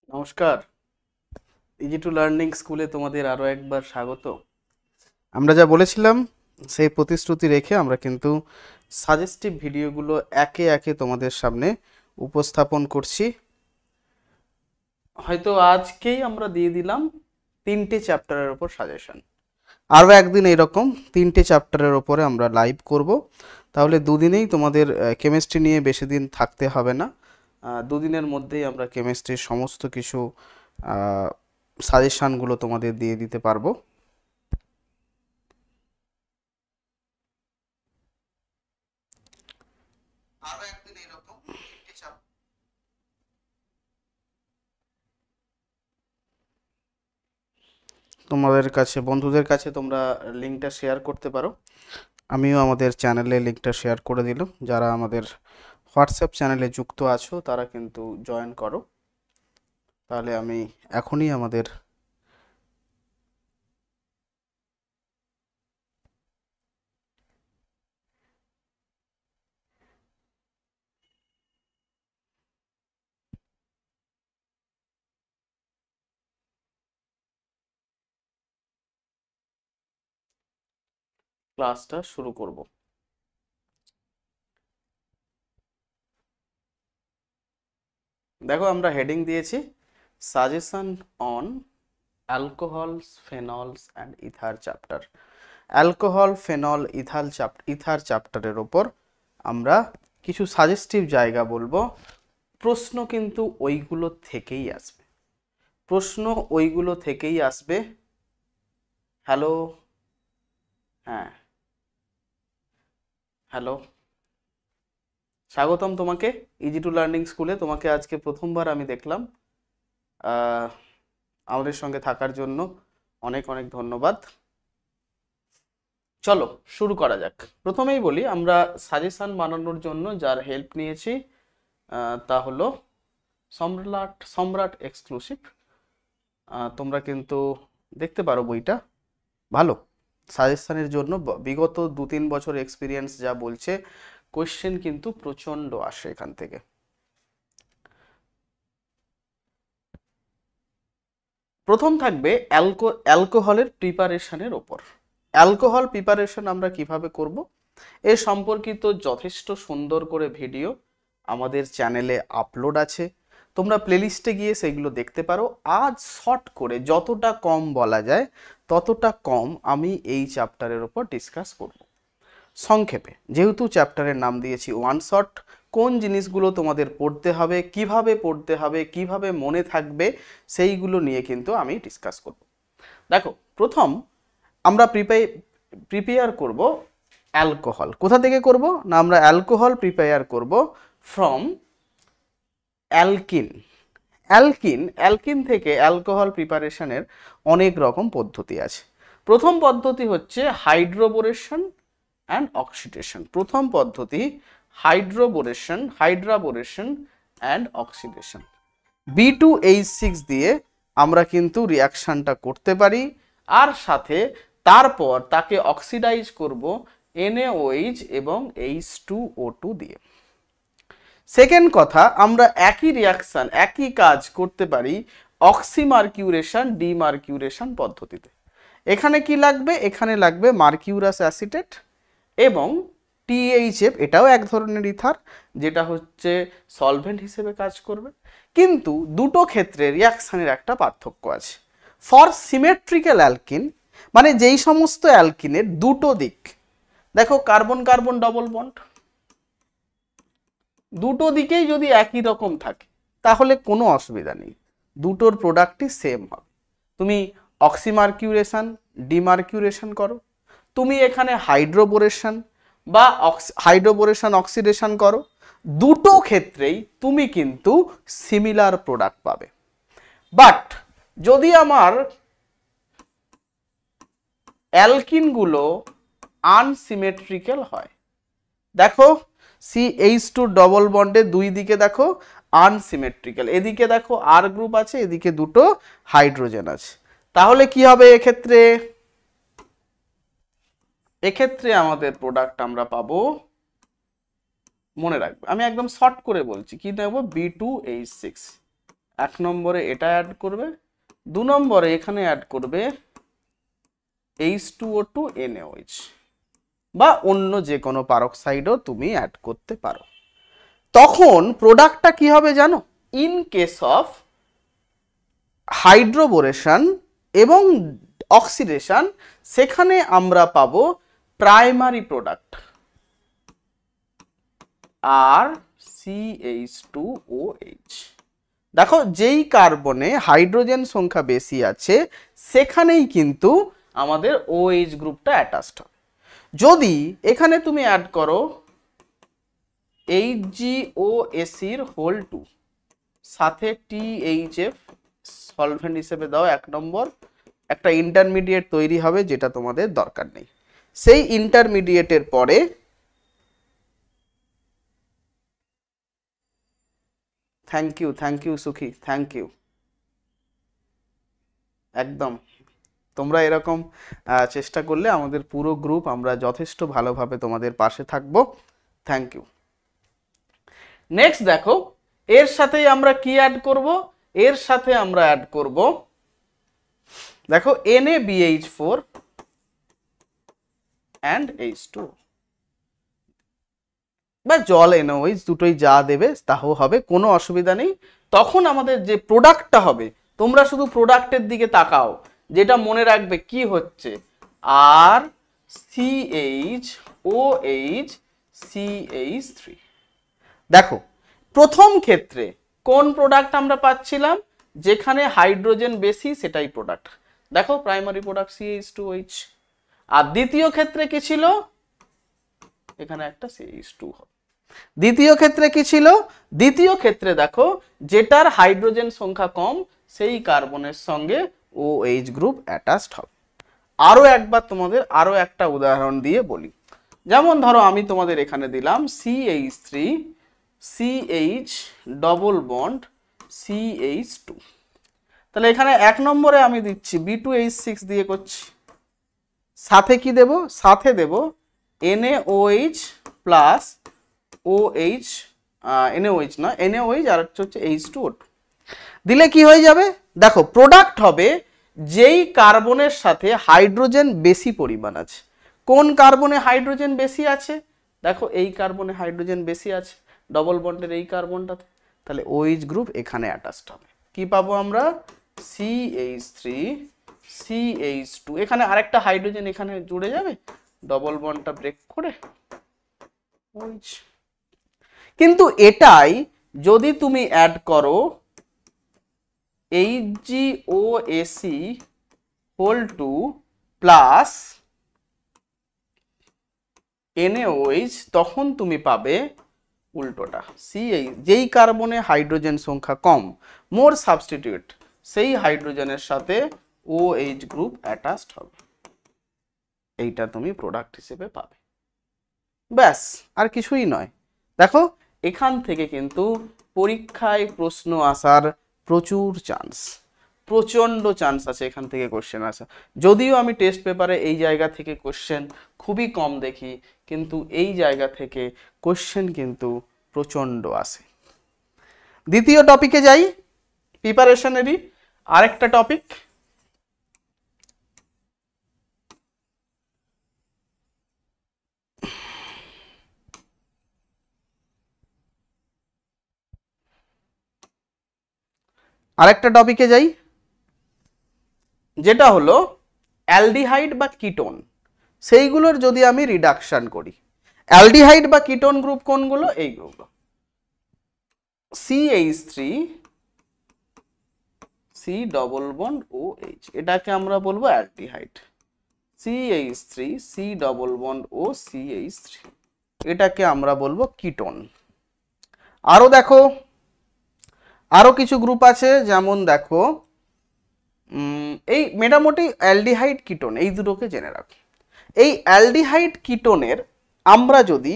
নমস্কার। Easy to learning স্কুলে তোমাদের আরো একবার স্বাগত। আমরা যা বলেছিলাম সেই প্রতিশ্রুতি রেখে আমরা কিন্তু সাজেস্টিভ ভিডিওগুলো একে একে তোমাদের সামনে উপস্থাপন করছি। হয়তো আজকেই আমরা দিয়ে দিলাম 3টে চ্যাপ্টারের ওপর সাজেশন। আরও একদিন এইরকম 3টে চ্যাপ্টারের ওপরে আমরা লাইভ করব। তাহলে দুদিনেই তোমাদের কেমিস্ট্রি নিয়ে বেশি দিন থাকতে হবে না। দুদিনের মধ্যেই আমরা কেমিস্ট্রির সমস্ত কিছু সাজেশানগুলো তোমাদের দিয়ে দিতে পারবো। আরো একদিন এরকম তোমাদের কাছে বন্ধুদের কাছে তোমরা লিঙ্কটা শেয়ার করতে পারো। আমিও আমাদের চ্যানেলে লিঙ্কটা শেয়ার করে দিলাম। যারা আমাদের হোয়াটসঅ্যাপ চ্যানেলে যুক্ত আছো তারা কিন্তু জয়েন করো। তাহলে আমি এখনই আমাদের ক্লাসটা শুরু করব। দেখো আমরা হেডিং দিয়েছি suggestion on alcohols phenols and ether chapter. Alcohol phenol ether চ্যাপ্টারের ওপর আমরা কিছু সাজেস্টিভ জায়গা বলবো। প্রশ্ন কিন্তু ওইগুলো থেকেই আসবে। প্রশ্ন ওইগুলো থেকেই আসবে। হ্যালো, হ্যাঁ হ্যালো, স্বাগতম তোমাকে ইজি টু লার্নিং স্কুলে। তোমাকে আজকে প্রথমবার আমি দেখলাম। আহ, আমাদের সঙ্গে থাকার জন্য অনেক অনেক ধন্যবাদ। চলো শুরু করা যাক। প্রথমেই বলি আমরা সাজেশন বানানোর জন্য যার হেল্প নিয়েছি তা হলো সম্রাট সম্রাট এক্সক্লুসিভ। তোমরা কিন্তু দেখতে পারো বইটা ভালো। সাজেশনের জন্য বিগত 2-3 বছর এক্সপিরিয়েন্স যা বলছে, কোয়েশ্চেন কিন্তু প্রচণ্ড আসে এখান থেকে। প্রথম থাকবে অ্যালকোহলের প্রিপারেশনের ওপর। অ্যালকোহল প্রিপারেশন আমরা কিভাবে করব এ সম্পর্কিত যথেষ্ট সুন্দর করে ভিডিও আমাদের চ্যানেলে আপলোড আছে। তোমরা প্লেলিস্টে গিয়ে সেগুলো দেখতে পারো। আজ শর্ট করে যতটা কম বলা যায় ততটা কম আমি এই চ্যাপ্টারের ওপর ডিসকাস করব। সংক্ষেপে, যেহেতু চ্যাপ্টারের নাম দিয়েছি ওয়ান শট, কোন জিনিসগুলো তোমাদের পড়তে হবে, কিভাবে মনে থাকবে, সেইগুলো নিয়ে কিন্তু আমি ডিসকাস করব। দেখো, প্রথম আমরা প্রিপেয়ার করব অ্যালকোহল। কোথা থেকে করব না, আমরা অ্যালকোহল প্রিপেয়ার করব ফ্রম অ্যালকিন। অ্যালকিন থেকে অ্যালকোহল প্রিপারেশনের অনেক রকম পদ্ধতি আছে। প্রথম পদ্ধতি হচ্ছে হাইড্রোবোরেশন অ্যান্ড অক্সিডেশন। প্রথম পদ্ধতি হাইড্রাবোরেশন অ্যান্ড অক্সিডেশন। B2H6 দিয়ে আমরা কিন্তু রিয়াকশানটা করতে পারি, আর সাথে তারপর তাকে অক্সিডাইজ করব NaOH এবং H2O2 দিয়ে। সেকেন্ড কথা, আমরা একই রিয়াকশান একই কাজ করতে পারি অক্সিমার্কিউরেশন ডিমার্কিউরেশন পদ্ধতিতে। এখানে কি লাগবে, এখানে লাগবে মার্কিউরাস অ্যাসিটেট এবং THF, এটাও এক ধরনের ইথার, যেটা হচ্ছে সলভেন্ট হিসেবে কাজ করবে। কিন্তু দুটো ক্ষেত্রে রিয়াকশানের একটা পার্থক্য আছে। ফর সিমেট্রিক্যাল অ্যালকিন, মানে যেই সমস্ত অ্যালকিনের দুটো দিক, দেখো কার্বন কার্বন ডবল বন্ড, দুটো দিকেই যদি একই রকম থাকে তাহলে কোনো অসুবিধা নেই, দুটোর প্রোডাক্টই সেম হবে। তুমি অক্সিমার্কিউরেশন ডিমার্কিউরেশন করো, তুমি এখানে হাইড্রোবোরেশন বা হাইড্রোবোরেশন অক্সিডেশন করো, দুটো ক্ষেত্রেই তুমি কিন্তু সিমিলার প্রোডাক্ট পাবে। বাট যদি আমার অ্যালকিনগুলো আনসিমেট্রিক্যাল হয়, দেখো CH2 ডবল বন্ডে দুই দিকে দেখো আনসিমেট্রিক্যাল, এদিকে দেখো আর গ্রুপ আছে, এদিকে দুটো হাইড্রোজেন আছে, তাহলে কি হবে এক্ষেত্রে? এক্ষেত্রে আমাদের প্রোডাক্ট আমরা পাবো, মনে রাখবে আমি একদম শর্ট করে বলছি, কি নেব, B2H6। এক নম্বরে এটা অ্যাড করবে, 2 নম্বরে এখানে অ্যাড করবে H2O2 NaOH বা অন্য যে কোনো পারক্সাইডও তুমি অ্যাড করতে পারো। তখন প্রোডাক্টটা কি হবে জানো? ইন কেস অফ হাইড্রোবোরেশন এবং অক্সিডেশন, সেখানে আমরা পাবো প্রাইমারি প্রোডাক্ট আর CH2OH। দেখো যেই কার্বনে হাইড্রোজেন সংখ্যা বেশি আছে সেখানেই কিন্তু আমাদের OH গ্রুপটা অ্যাটাচড হবে। যদি এখানে তুমি অ্যাড করো HgOAC এর হোল 2 সাথে THF সলভেন্ট হিসেবে দাও 1 নম্বর, একটা ইন্টারমিডিয়েট তৈরি হবে যেটা তোমাদের দরকার নেই। সেই ইন্টারমিডিয়েটের পরে থ্যাংক ইউ সুখী, থ্যাংক ইউ। একদম তোমরা এরকম চেষ্টা করলে আমাদের পুরো গ্রুপ আমরা যথেষ্ট ভালোভাবে তোমাদের পাশে থাকবো। Thank you. নেক্সট দেখো এর সাথেই আমরা কি অ্যাড করব? এর সাথে আমরা অ্যাড করব দেখো NaBH4 and H2 বা জল NaOH দুটোই যা দেবে তাও হবে, কোনো অসুবিধা নেই। তখন আমাদের যে প্রোডাক্টটা হবে, তোমরা শুধু প্রোডাক্টের দিকে তাকাও, যেটা মনে রাখবে কি হচ্ছে আর CHOH CH3। দেখো প্রথম ক্ষেত্রে কোন প্রোডাক্ট আমরা পাচ্ছিলাম? যেখানে হাইড্রোজেন বেশি সেটাই প্রোডাক্ট, দেখো প্রাইমারি প্রোডাক্ট CH2OH। আর দ্বিতীয় ক্ষেত্রে কি ছিল? এখানে একটা CH2 হবে। দ্বিতীয় ক্ষেত্রে কি ছিল? দ্বিতীয় ক্ষেত্রে দেখো যেটার হাইড্রোজেন সংখ্যা কম সেই কার্বনের সঙ্গে OH গ্রুপ অ্যাটাচড হবে। আরো একবার তোমাদের আরো একটা উদাহরণ দিয়ে বলি, যেমন ধরো আমি তোমাদের এখানে দিলাম CH3 CH double bond CH2, তাহলে এখানে 1 নম্বরে আমি দিচ্ছি B2H6 দিয়ে করছি, সাথে কি দেব? সাথে দেব NaOH প্লাস OH, NaOH না NaOH আর হচ্ছে H2O2 দিলে কি হয়ে যাবে? দেখো প্রোডাক্ট হবে যেই কার্বনের সাথে হাইড্রোজেন বেশি পরিমাণ আছে। কোন কার্বনে হাইড্রোজেন বেশি আছে? দেখো এই কার্বনে হাইড্রোজেন বেশি আছে ডবল বন্ডের এই কার্বনটাতে, তাহলে OH গ্রুপ এখানে অ্যাটাচড হবে। কি পাবো আমরা? CH3 CH2, এখানে আরেকটা হাইড্রোজেন এখানে জুড়ে যাবে ডবল বন্ডটা ব্রেক করে OH। কিন্তু এটাই যদি তুমি অ্যাড করো HgOAC হোল 2 প্লাস NaOH, তখন তুমি পাবে উল্টোটা CH, যেই কার্বনে হাইড্রোজেন সংখ্যা কম মোর সাবস্টিটিউট সেই হাইড্রোজেনের সাথে OH গ্রুপ অ্যাটাচড হবে, এইটা তুমি প্রোডাক্ট হিসেবে পাবে। ব্যাস, আর কিছুই নয়। দেখো এখান থেকে কিন্তু পরীক্ষায় প্রশ্ন আসার প্রচুর চান্স, প্রচন্ড চান্স আছে এখান থেকে কোশ্চেন আসা। যদিও আমি টেস্ট পেপারে এই জায়গা থেকে কোশ্চেন খুবই কম দেখি, কিন্তু এই জায়গা থেকে কোশ্চেন কিন্তু প্রচন্ড আসে। দ্বিতীয় টপিকে যাই, প্রিপারেশনেরই আরেকটা টপিক, আরেকটা টপিকে যাই, যেটা হলো অ্যালডিহাইড বা কিটোন, সেইগুলোর যদি আমি রিডাকশন করি। অ্যালডিহাইড বা কিটোন গ্রুপ কোনগুলো? এই গ্রুপগুলো CH3 C double bond OH, এটাকে আমরা বলবো aldehyde. CH3 C double bond O CH3, এটাকে আমরা বলবো কিটোন। আরো দেখো আরো কিছু গ্রুপ আছে, যেমন দেখো এই মোটামুটি অ্যালডিহাইড কিটোন এই দুটোকে জেনে রাখো। এই অ্যালডিহাইড কিটোনের আমরা যদি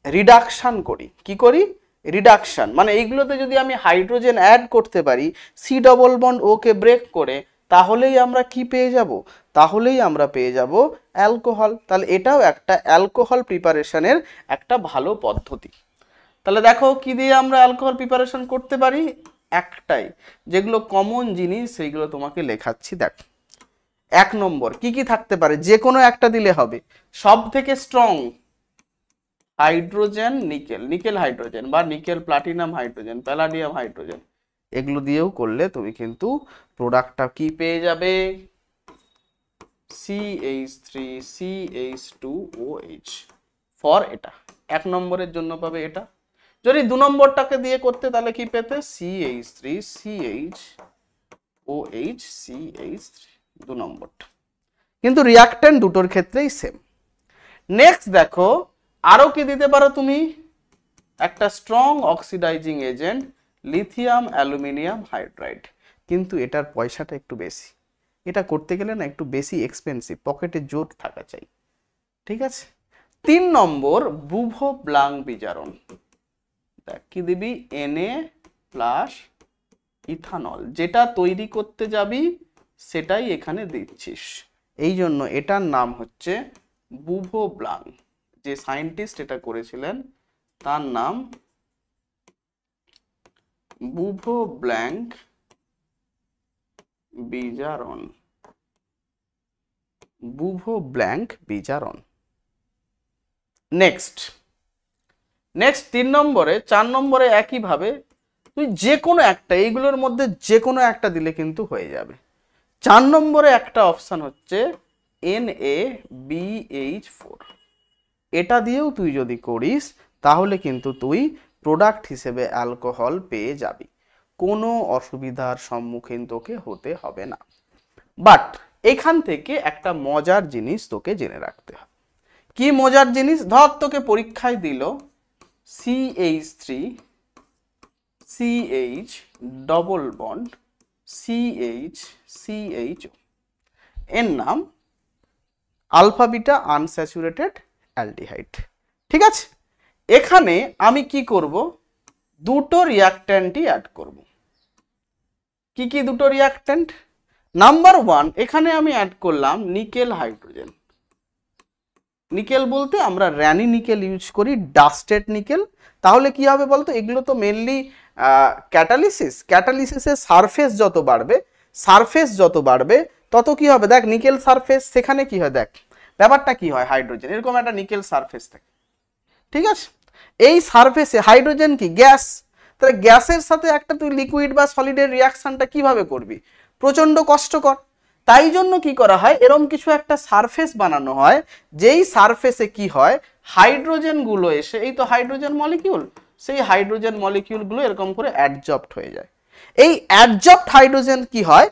রিডাকশন করি, কি করি? রিডাকশন মানে এইগুলোতে যদি আমি হাইড্রোজেন অ্যাড করতে পারি সি ডবল বন্ড ও কে ব্রেক করে, তাহলেই আমরা কি পেয়ে যাব? তাহলেই আমরা পেয়ে যাব অ্যালকোহল। তাহলে এটাও একটা অ্যালকোহল প্রিপারেশনের একটা ভালো পদ্ধতি। তাহলে দেখো কি দিয়ে আমরা অ্যালকোহল প্রিপারেশন করতে পারি। একটাই, যেগুলো কমন জিনিস সেইগুলো তোমাকে লেখাচ্ছি। দেখ 1 নম্বর কি কি থাকতে পারে, যে কোনো একটা দিলে হবে। সব থেকে strong hydrogen nickel, nickel hydrogen বা nickel platinum hydrogen, palladium hydrogen, এগুলো দিয়েও করলে তুমি কিন্তু প্রোডাক্টটা কি পেয়ে যাবে, CH3CH2OH ফর এটা 1 নম্বরের জন্য পাবে এটা। যদি 2 নম্বরটাকে দিয়ে করতে তাহলে কি পেতে, CH3CH2OH, 2 নম্বরটা। কিন্তু রিয়াক্ট্যান্ট দুটোর ক্ষেত্রেই সেম। নেক্সট দেখো আরো কি দিতে পারো তুমি, একটা strong oxidising agent lithium aluminium hydride, কিন্তু এটার পয়সাটা একটু বেশি, এটা করতে গেলে না একটু বেশি এক্সপেন্সিভ, পকেটে জোর থাকা চাই, ঠিক আছে। 3 নম্বর বুভো ব্লাং বিজারণ, দেখ কি দিবি, Na প্লাস ইথানল, যেটা তৈরি করতে যাবি সেটাই এখানে দিচ্ছিস, এই জন্য এটার নাম হচ্ছে বুভো ব্লাং। যে সায়েন্টিস্ট এটা করেছিলেন তার নাম বুভো ব্ল্যাঙ্ক বিজারণ, বুভো ব্ল্যাঙ্ক বিজারণ। নেক্সট 3 নম্বরে, 4 নম্বরে একইভাবে তুই যে কোনো একটা, এইগুলোর মধ্যে যে কোনো একটা দিলে কিন্তু হয়ে যাবে। 4 নম্বরে একটা অপশান হচ্ছে NaBH4, এটা দিয়েও তুই যদি করিস তাহলে কিন্তু তুই প্রোডাক্ট হিসেবে অ্যালকোহল পেয়ে যাবি, কোনো অসুবিধার সম্মুখীন তোকে হতে হবে না। বাট এখান থেকে একটা মজার জিনিস তোকে জেনে রাখতে হবে। কি মজার জিনিস, ধর তোকে পরীক্ষায় দিল CH3CH ডবল বন্ড CH এর নাম আলফা বিটা আনস্যাচুরেটেড অ্যালডিহাইড, ঠিক আছে। এখানে আমি কি করব, দুটো রিয়াক্ট্যান্টই অ্যাড করব। কি কি দুটো রিয়াক্ট্যান্ট, নাম্বার 1 এখানে আমি অ্যাড করলাম নিকেল হাইড্রোজেন। নিকেল বলতে আমরা র্যানি নিকেল ইউজ করি, ডাস্টেড নিকেল। তাহলে কি হবে বলতো, এগুলো তো মেনলি ক্যাটালিসিসের সারফেস যত বাড়বে তত কি হবে, দেখ নিকেল সারফেস, সেখানে কি হয়, দেখ ব্যাপারটা কি হয়, হাইড্রোজেন এরকম একটা নিকেল সারফেস থাকে, ঠিক আছে। এই সারফেসে হাইড্রোজেন কি গ্যাস, তাহলে গ্যাসের সাথে একটা তুই লিকুইড বা সলিডের রিয়াকশনটা কিভাবে করবি, প্রচন্ড কষ্টকর। তাই জন্য কি করা হয়, এরকম কিছু একটা সারফেস বানানো হয়, যেই সারফেসে কি হয়, হাইড্রোজেন গুলো এসে, এই তো হাইড্রোজেন মলিকিউল, সেই হাইড্রোজেন মলিকিউল গুলো এরকম করে অ্যাডজর্বড হয়ে যায়। এই অ্যাডজর্বড হাইড্রোজেন কি হয়,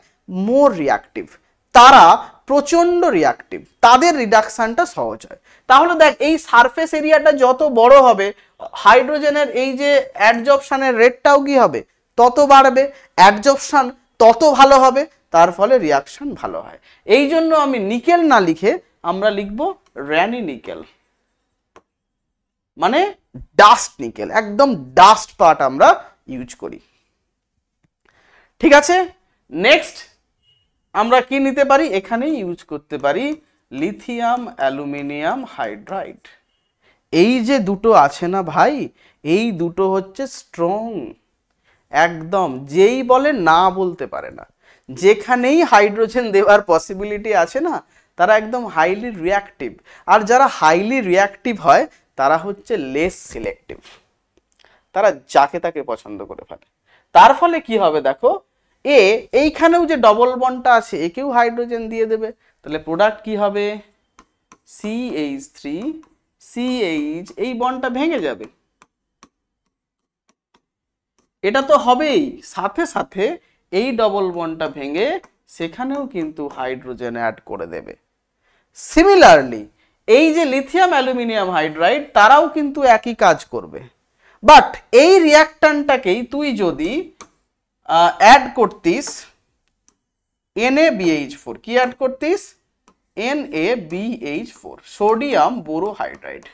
মোর রিয়াক্টিভ, তারা প্রচন্ড রিয়াক্টিভ, তাদের রিডাকশনটা সহজ হয়। তাহলে দেখ এই সারফেস এরিয়াটা যত বড় হবে, হাইড্রোজেনের এই যে অ্যাডজর্পশনের রেটটাও কি হবে, তত বাড়বে, অ্যাডজর্পশন তত ভালো হবে, তার ফলে রিয়াকশন ভালো হয়। এই জন্য আমি নিকেল না লিখে আমরা লিখব র্যানি নিকেল, মানে ডাস্ট নিকেল, একদম ডাস্ট পার্ট আমরা ইউজ করি, ঠিক আছে। নেক্সট আমরা কি নিতে পারি, এখানেই ইউজ করতে পারি লিথিয়াম অ্যালুমিনিয়াম হাইড্রাইড। এই যে দুটো আছে না ভাই, এই দুটো হচ্ছে স্ট্রং, একদম যেই বলে না বলতে পারে না, যেখানেই হাইড্রোজেন দেওয়ার পসিবিলিটি আছে না, তারা একদম হাইলি রিয়াক্টিভ। আর যারা হাইলি রিয়াক্টিভ হয় তারা হচ্ছে লেস সিলেক্টিভ, তারা যাকে তাকে পছন্দ করে ফেলে। তার ফলে কি হবে দেখো, এইখানেও যে ডবল বন্ডটা আছে একেও হাইড্রোজেন দিয়ে দেবে, তাহলে প্রোডাক্ট কি হবে, CH3CH, এই বন্ডটা ভেঙে যাবে, এটা তো হবেই, সাথে সাথে এই ডবল বন্ডটা ভেঙে সেখানেও কিন্তু হাইড্রোজেন অ্যাড করে দেবে। সিমিলারলি এই যে লিথিয়াম অ্যালুমিনিয়াম হাইড্রাইড, তারাও কিন্তু একই কাজ করবে। বাট এই রিয়াক্ট্যান্টটাকেই তুই যদি অ্যাড করতিস NaBH4, কি অ্যাড করতিস, NaBH4 সোডিয়াম বোরোহাইড্রাইড,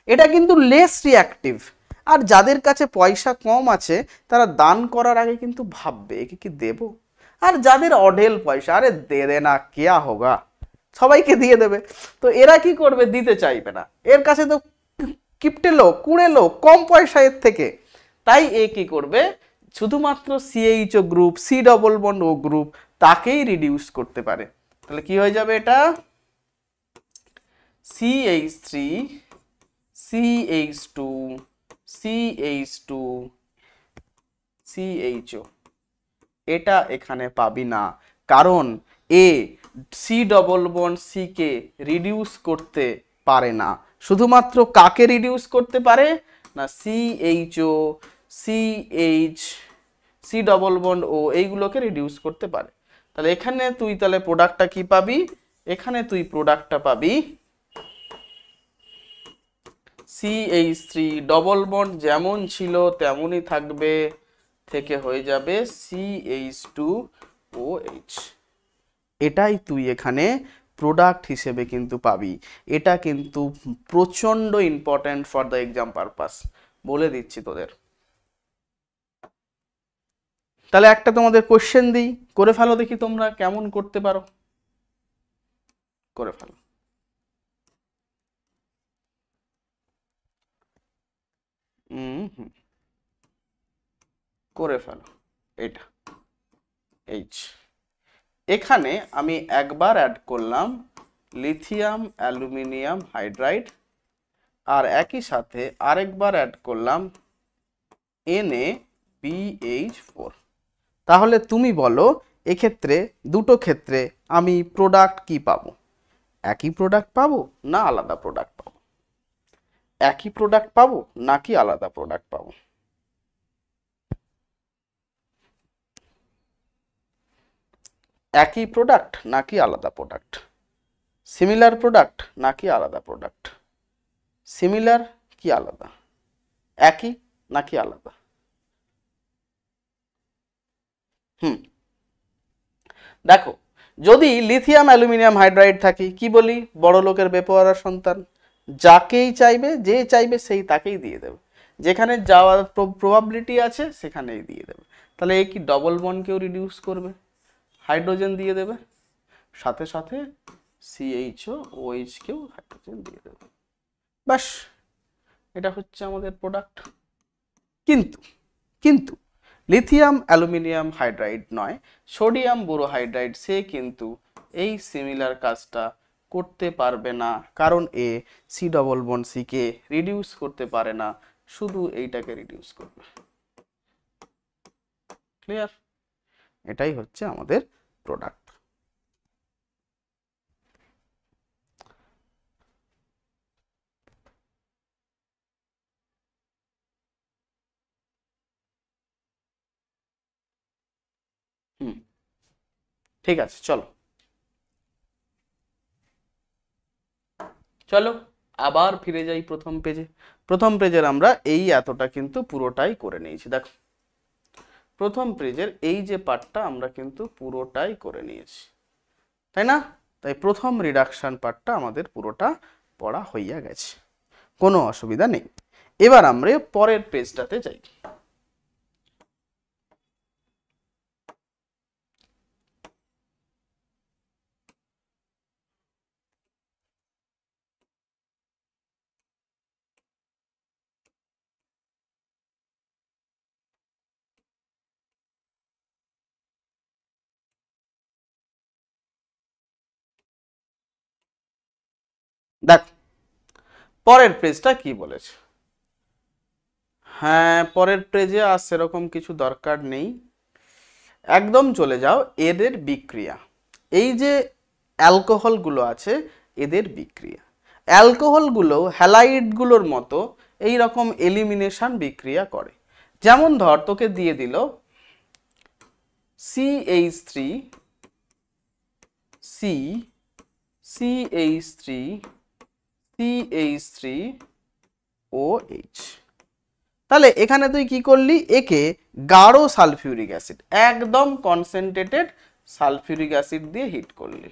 এটা কিন্তু লেস রিয়াক্টিভ। আর যাদের কাছে পয়সা কম আছে তারা দান করার আগে কিন্তু ভাববে একে কি দেব, আর যাদের অঢেল পয়সা, আরে দে দে না কেয়া হোগা, সবাইকে দিয়ে দেবে। তো এরা কি করবে, দিতে চাইবে না, এর কাছে তো কিপটে লোক, কুড়ে লোক, কম পয়সা এর থেকে। তাই এ কি করবে, শুধুমাত্র CHO group, C double bond O group তাকেই রিডিউস করতে পারে। তাহলে কি হয়ে যাবে এটা? CH3 CH2 CH2 CHO এটা এখানে পাবি না, কারণ এ সি ডবল বন্ড সি কে রিডিউস করতে পারে না। শুধুমাত্র কাকে রিডিউস করতে পারে না? CHO CH C double bond O এইগুলোকে রিডিউস করতে পারে। তাহলে এখানে তুই তাহলে প্রোডাক্টটা কি পাবি? এখানে তুই প্রোডাক্টটা পাবি CH3 ডবল বন্ড যেমন ছিল তেমনই থাকবে, থেকে হয়ে যাবে CH2OH। এটাই তুই এখানে প্রোডাক্ট হিসেবে কিন্তু পাবি। এটা কিন্তু প্রচন্ড important for the exam purpose, বলে দিচ্ছি তোদের। তাহলে একটা তোমাদের কোশ্চেন দিই, করে ফেলো দেখি তোমরা কেমন করতে পারো, করে ফেলো। করে ফেলো এটা H। এখানে আমি একবার অ্যাড করলাম লিথিয়াম অ্যালুমিনিয়াম হাইড্রাইড, আর একই সাথে আরেকবার অ্যাড করলাম NaBH4। তাহলে তুমি বলো এক্ষেত্রে দুটো ক্ষেত্রে আমি প্রোডাক্ট কি পাবো? একই প্রোডাক্ট পাবো না আলাদা প্রোডাক্ট পাবো? একই প্রোডাক্ট পাবো নাকি আলাদা প্রোডাক্ট পাবো? একই প্রোডাক্ট নাকি আলাদা প্রোডাক্ট? সিমিলার প্রোডাক্ট নাকি আলাদা প্রোডাক্ট? সিমিলার কি আলাদা? একই নাকি আলাদা? দেখো, যদি লিথিয়াম অ্যালুমিনিয়াম হাইড্রাইড থাকে, কি বলি? বড় লোকের বেপরোয়া সন্তান, যাকেই চাইবে, যে চাইবে সেই তাকেই দিয়ে দেবে, যেখানে যাওয়ার প্রবাবিলিটি আছে সেখানেই দিয়ে দেবে। তাহলে এই কি ডবল বন্ডকেও রিডিউস করবে, হাইড্রোজেন দিয়ে দেবে, সাথে সাথে CHO OH কেও হাইড্রোজেন দিয়ে দেবে, বাস এটা হচ্ছে আমাদের প্রোডাক্ট। কিন্তু কিন্তু লিথিয়াম অ্যালুমিনিয়াম হাইড্রাইড নয়, সোডিয়াম বোরোহাইড্রাইড, সে কিন্তু এই সিমিলার কাজটা করতে পারবে না, কারণ এ সি ডবল বন্ড সি কে রিডিউস করতে পারে না, শুধু এইটাকে রিডিউস করবে। ক্লিয়ার? এটাই হচ্ছে আমাদের প্রোডাক্ট। ঠিক আছে, চলো চলো আবার ফিরে যাই প্রথম পেজে। প্রথম পেজের আমরা এই এতটা কিন্তু পুরোটাই করে নিয়েছি। দেখো, প্রথম পেজের এই যে পার্টটা আমরা কিন্তু পুরোটাই করে নিয়েছি, তাই না? তাই প্রথম রিডাকশন পার্টটা আমাদের পুরোটা পড়া হইয়া গেছে, কোনো অসুবিধা নেই। এবার আমরা পরের পেজটাতে যাই। দেখ, পরের পেজটা কি বলেছে। হ্যাঁ, পরের পেজে আর সেরকম কিছু দরকার নেই, একদম চলে যাও এদের বিক্রিয়া। এই যে অ্যালকোহলগুলো আছে এদের বিক্রিয়া, অ্যালকোহলগুলো হ্যালাইডগুলোর মতো এই রকম এলিমিনেশন বিক্রিয়া করে। যেমন ধর তোকে দিয়ে দিল CH3 C CH3 CH3 OH। তাহলে এখানে তুই কি করলি? একে গাঢ় সালফিউরিক অ্যাসিড, একদম কনসেন্ট্রেটেড সালফিউরিক অ্যাসিড দিয়ে হিট করলি।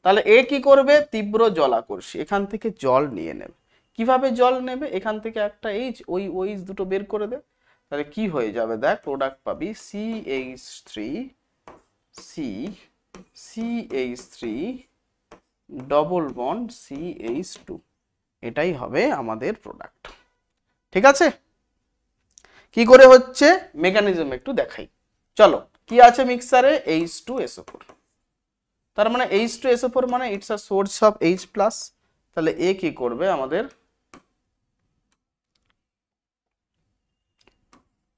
তাহলে এ কি করবে? তীব্র জলাকর্ষী, এখান থেকে জল নিয়ে নেবে। কিভাবে জল নেবে? এখান থেকে একটা এইচ, ওই OH দুটো বের করে দে। তাহলে কি হয়ে যাবে? দেখ, প্রোডাক্ট পাবি CH3 C CH3 double bond CH2। এটাই হবে আমাদের প্রোডাক্ট। ঠিক আছে? কি করে হচ্ছে মেকানিজম একটু দেখাই। চলো, কি আছে মিক্সারে? H2SO4। তার মানে H2SO4 মানে it's a source of H+। তাহলে এ কি করবে আমাদের,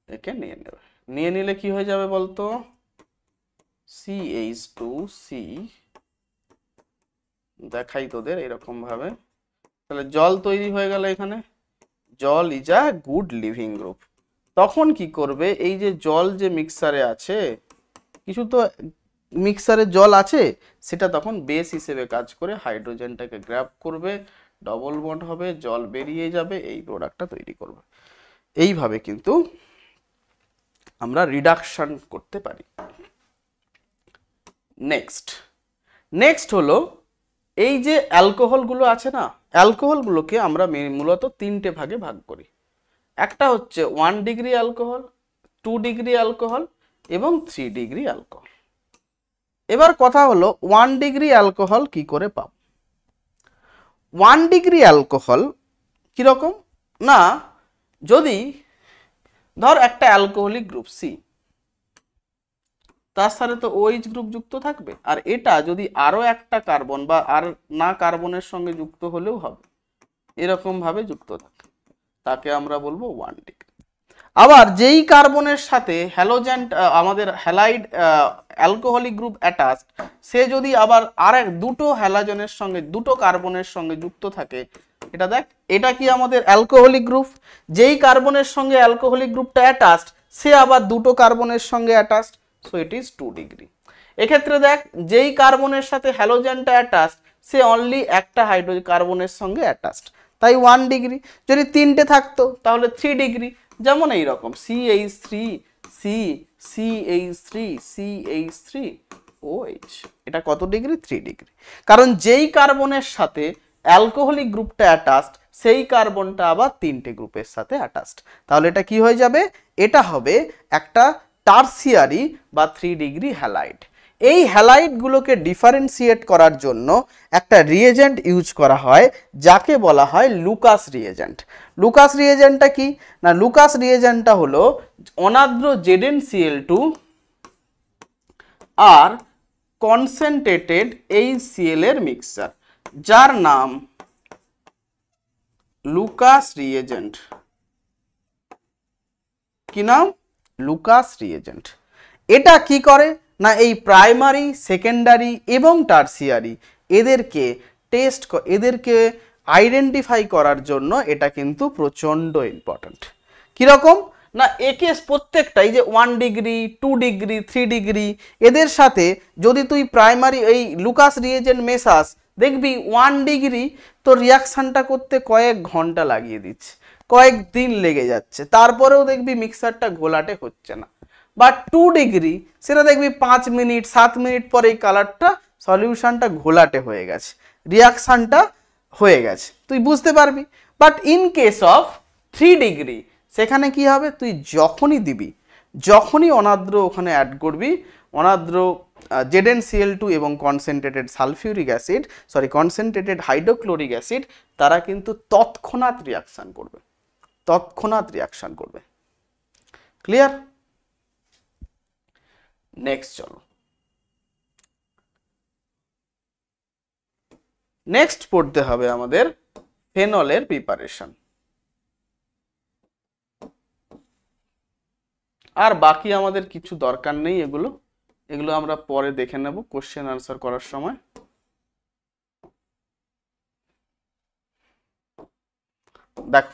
একে নিয়ে নেবে। নিয়ে নিলে কি হয়ে যাবে বলতো? CH2C, দেখাই তোদের এরকম ভাবে। তাহলে জল তৈরি হয়ে গেল এখানে। জল is a good living group. তখন কি করবে, এই যে জল যে মিক্সারে আছে, কিছু তো মিক্সারে জল আছে, সেটা তখন বেস হিসেবে কাজ করে হাইড্রোজেনটাকে গ্র্যাব করবে, ডবল বন্ড হবে, জল বেরিয়ে যাবে, এই প্রোডাক্টটা তৈরি করবে। এইভাবে কিন্তু আমরা রিডাকশন করতে পারি। নেক্সট হলো এই যে অ্যালকোহলগুলো আছে না, অ্যালকোহলগুলোকে আমরা মূলত তিনটে ভাগে ভাগ করি। একটা হচ্ছে 1 ডিগ্রি অ্যালকোহল, 2 ডিগ্রি অ্যালকোহল এবং 3 ডিগ্রি অ্যালকোহল। এবার কথা হলো 1 ডিগ্রি অ্যালকোহল কি করে পাব? 1 ডিগ্রি অ্যালকোহল কিরকম না, যদি ধর একটা অ্যালকোহলিক গ্রুপ সি, তার সাথে তো OH গ্রুপ যুক্ত থাকবে, আর এটা যদি আরো একটা কার্বন বা আর না কার্বনের সঙ্গে যুক্ত হলেও হবে, এরকম ভাবে যুক্ত থাকে, তাকে আমরা বলবো 1 ডিগ্রি। আবার যেই কার্বনের সাথে হ্যালোজেন আমাদের হ্যালাইড অ্যালকোহলিক গ্রুপ অ্যাটাচড, সে যদি আবার দুটো হ্যালোজেনের সঙ্গে দুটো কার্বনের সঙ্গে যুক্ত থাকে, এটা দেখ, এটা কি আমাদের অ্যালকোহলিক গ্রুপ। যেই কার্বনের সঙ্গে অ্যালকোহলিক গ্রুপটা অ্যাটাচড, সে আবার দুটো কার্বনের সঙ্গে attached, so it is 2 degree. এক্ষেত্রে দেখ, যেই কার্বনের সাথে হ্যালোজেনটা অ্যাটাচড, সে অনলি একটা কার্বনের সঙ্গে অ্যাটাচড, তাই 1 ডিগ্রি। যদি তিনটে থাকতো তাহলে 3 ডিগ্রি। যেমন এই রকম CH3 C CH3 CH3 OH, এটা কত ডিগ্রি? 3 ডিগ্রি। কারণ যেই কার্বনের সাথে অ্যালকোহলিক গ্রুপটা অ্যাটাচড, সেই কার্বনটা আবার তিনটে গ্রুপের সাথে অ্যাটাচড, তাহলে এটা কি হয়ে যাবে? এটা হবে একটা টারসিয়ারি বা 3 ডিগ্রি হ্যালাইড। এই হ্যালাইডগুলোকে ডিফারেন্সিয়েট করার জন্য একটা রিয়েজেন্ট ইউজ করা হয়, যাকে বলা হয় লুকাস রিয়েজেন্ট। লুকাস রিয়েজেন্টটা কি না, লুকাস রিয়েজেন্টটা হলো অনাদ্র ZnCl2 আর কনসেন্ট্রেটেড HCl এর মিক্সচার, যার নাম লুকাস রিয়েজেন্ট। কি নাম? Lucas reagent. এটা কি করে না, এই প্রাইমারি, সেকেন্ডারি এবং টারসিয়ারি এদেরকে আইডেন্টিফাই করার জন্য এটা কিন্তু প্রচণ্ড ইম্পর্ট্যান্ট। কীরকম না, একে প্রত্যেকটাই যে 1 ডিগ্রি 2 ডিগ্রি 3 ডিগ্রি, এদের সাথে যদি তুই প্রাইমারি এই লুকাস রিয়েজেন্ট মেশাস, দেখবি 1 ডিগ্রি তো রিয়াকশানটা করতে কয়েক ঘন্টা লাগিয়ে দিচ্ছে, কয়েক দিন লেগে যাচ্ছে, তারপরেও দেখবি মিক্সারটা ঘোলাটে হচ্ছে না। বা 2 ডিগ্রি, সেটা দেখবি 5 মিনিট 7 মিনিট পরে এই কালারটা সলিউশনটা ঘোলাটে হয়ে গেছে, রিয়াকশানটা হয়ে গেছে, তুই বুঝতে পারবি। But in case of 3 degree, সেখানে কি হবে, তুই যখনই দিবি, যখনই অনাদ্র ওখানে অ্যাড করবি, অনাদ্র ZnCl2 এবং concentrated sulphuric acid, concentrated hydrochloric acid, তারা কিন্তু তৎক্ষণাৎ রিয়াকশান করবে। ক্লিয়ার? নেক্সট চলো, নেক্সট পড়তে হবে আমাদের ফেনলের প্রিপারেশন। আর বাকি আমাদের কিছু দরকার নেই, এগুলো আমরা পরে দেখে নেব কোশ্চেন আনসার করার সময়। দেখ,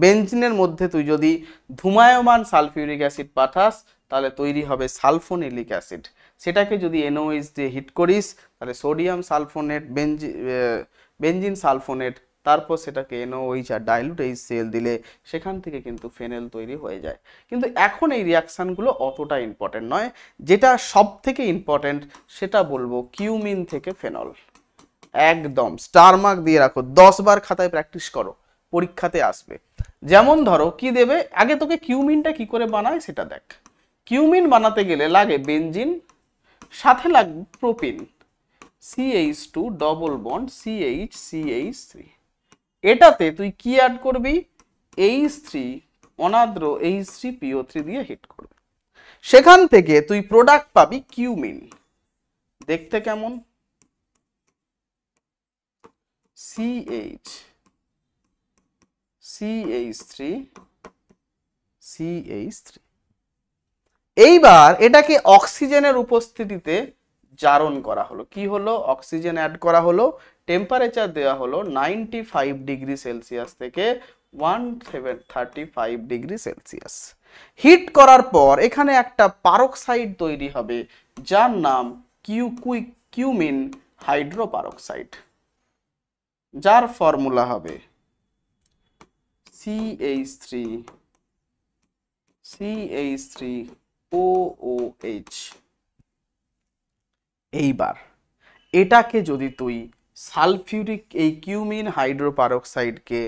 বেনজিনের মধ্যে তুই যদি ধূমায়মান সালফিউরিক অ্যাসিড পাঠাস, তাহলে তৈরি হবে সালফোনিলিক অ্যাসিড। সেটাকে যদি NOH দিয়ে হিট করিস, তাহলে সোডিয়াম সালফোনেট, বেনজিন সালফোনেট, তারপর সেটাকে NOH আর ডাইলুট HCl দিলে সেখান থেকে কিন্তু ফেনেল তৈরি হয়ে যায়। কিন্তু এখন এই রিয়াকশানগুলো অতটা ইম্পর্টেন্ট নয়, যেটা সব থেকে ইম্পর্টেন্ট সেটা বলবো কিউমিন থেকে ফেনল। একদম স্টার মার্ক দিয়ে রাখো, 10 বার খাতায় প্র্যাকটিস করো, পরীক্ষাতে আসবে। যেমন ধরো কি দেবে, আগে তোকে কিউমিনটা কি করে বানায় সেটা দেখ। কিউমিন বানাতে গেলে লাগে বেনজিন, সাথে লাগবে propene, CH2 double bond CH CH3। এটাতে তুই কি অ্যাড করবি? H3 অনাদ্র H3PO3 দিয়ে হিট করবে। সেখান থেকে তুই প্রোডাক্ট পাবি কিউমিন। দেখতে কেমন? CH3 এইবার এটাকে অক্সিজেনের উপস্থিতিতে জারণ করা হলো। কি হলো? অক্সিজেন অ্যাড করা হলো, টেম্পারেচার দেওয়া হলো 95 ডিগ্রি সেলসিয়াস থেকে 1735 ডিগ্রি সেলসিয়াস। হিট করার পর এখানে একটা পারক্সাইড তৈরি হবে যার নাম কিউমিন হাইড্রোপারক্সাইড, যার ফর্মুলা হবে CH3OOH। এইবার এটাকে যদি তুই সালফিউরিক, এই কিউমিন হাইড্রোপারক্সাইডকে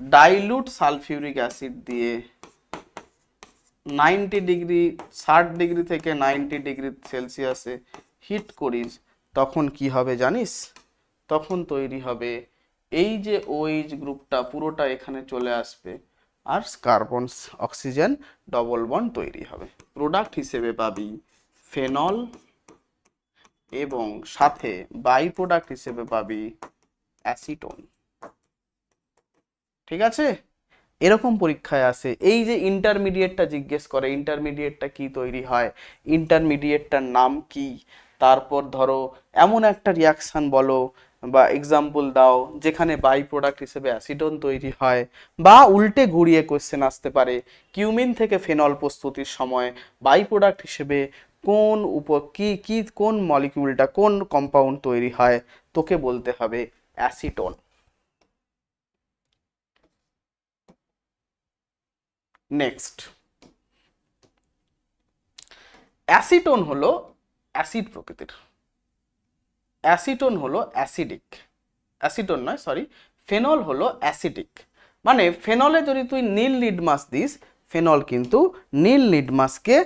ডাইলুট সালফিউরিক অ্যাসিড দিয়ে 60 ডিগ্রি থেকে 90 ডিগ্রি সেলসিয়াসে হিট করিস, তখন কি হবে জানিস? তখন তৈরি হবে এই যে OH গ্রুপটা পুরোটা এখানে চলে আসবে, আর কার্বন অক্সিজেন ডবল বন্ড তৈরি হবে। প্রোডাক্ট হিসেবে পাবি ফেনল এবং সাথে বাই প্রোডাক্ট হিসেবে পাবি অ্যাসিটোন। ঠিক আছে? এরকম পরীক্ষায় আসে। এই যে ইন্টারমিডিয়েটটা জিজ্ঞেস করে, ইন্টারমিডিয়েটটা কি তৈরি হয়, ইন্টারমিডিয়েটটার নাম কি, তারপর ধরো এমন একটা রিয়াকশন বলো বা এক্সাম্পল দাও যেখানে বাই প্রোডাক্ট হিসেবে অ্যাসিটোন তৈরি হয়, বা উল্টে ঘুরিয়ে কোশ্চেন আসতে পারে কিউমিন থেকে ফেনল প্রস্তুতির সময় বাই প্রোডাক্ট হিসেবে কোন মলিকিউলটা, কোন কম্পাউন্ড তৈরি হয়, তোকে বলতে হবে অ্যাসিটোন। নেক্সট, অ্যাসিটোন হলো অ্যাসিড প্রকৃতির। অ্যাসিটোন হলো অ্যাসিডিক, অ্যাসিটোন নয় সরি, ফেনল হলো অ্যাসিডিক। মানে ফেনলে যদি তুই নীল লিটমাস দিস, ফেনল কিন্তু নীল লিটমাসকে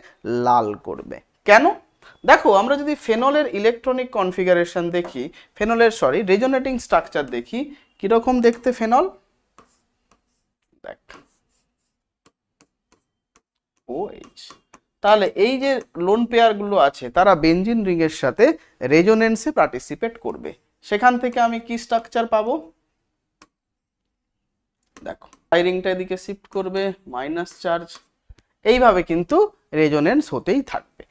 লাল করবে। কেন? দেখো, আমরা যদি ফেনলের ইলেকট্রনিক কনফিগারেশন দেখি, ফেনলের রেজোনেটিং স্ট্রাকচার দেখি, কিরকম দেখতে ফেনল, দেখ OH। তাহলে এই যে লোন পেয়ারগুলো আছে তারা বেনজিন রিংয়ের সাথে রেজোনেন্সে পার্টিসিপেট করবে। সেখান থেকে আমি কি স্ট্রাকচার পাবো? দেখো, আই রিংটা এদিকে শিফট করবে, মাইনাস চার্জ। এইভাবে কিন্তু রেজোনেন্স হতেই থাকবে।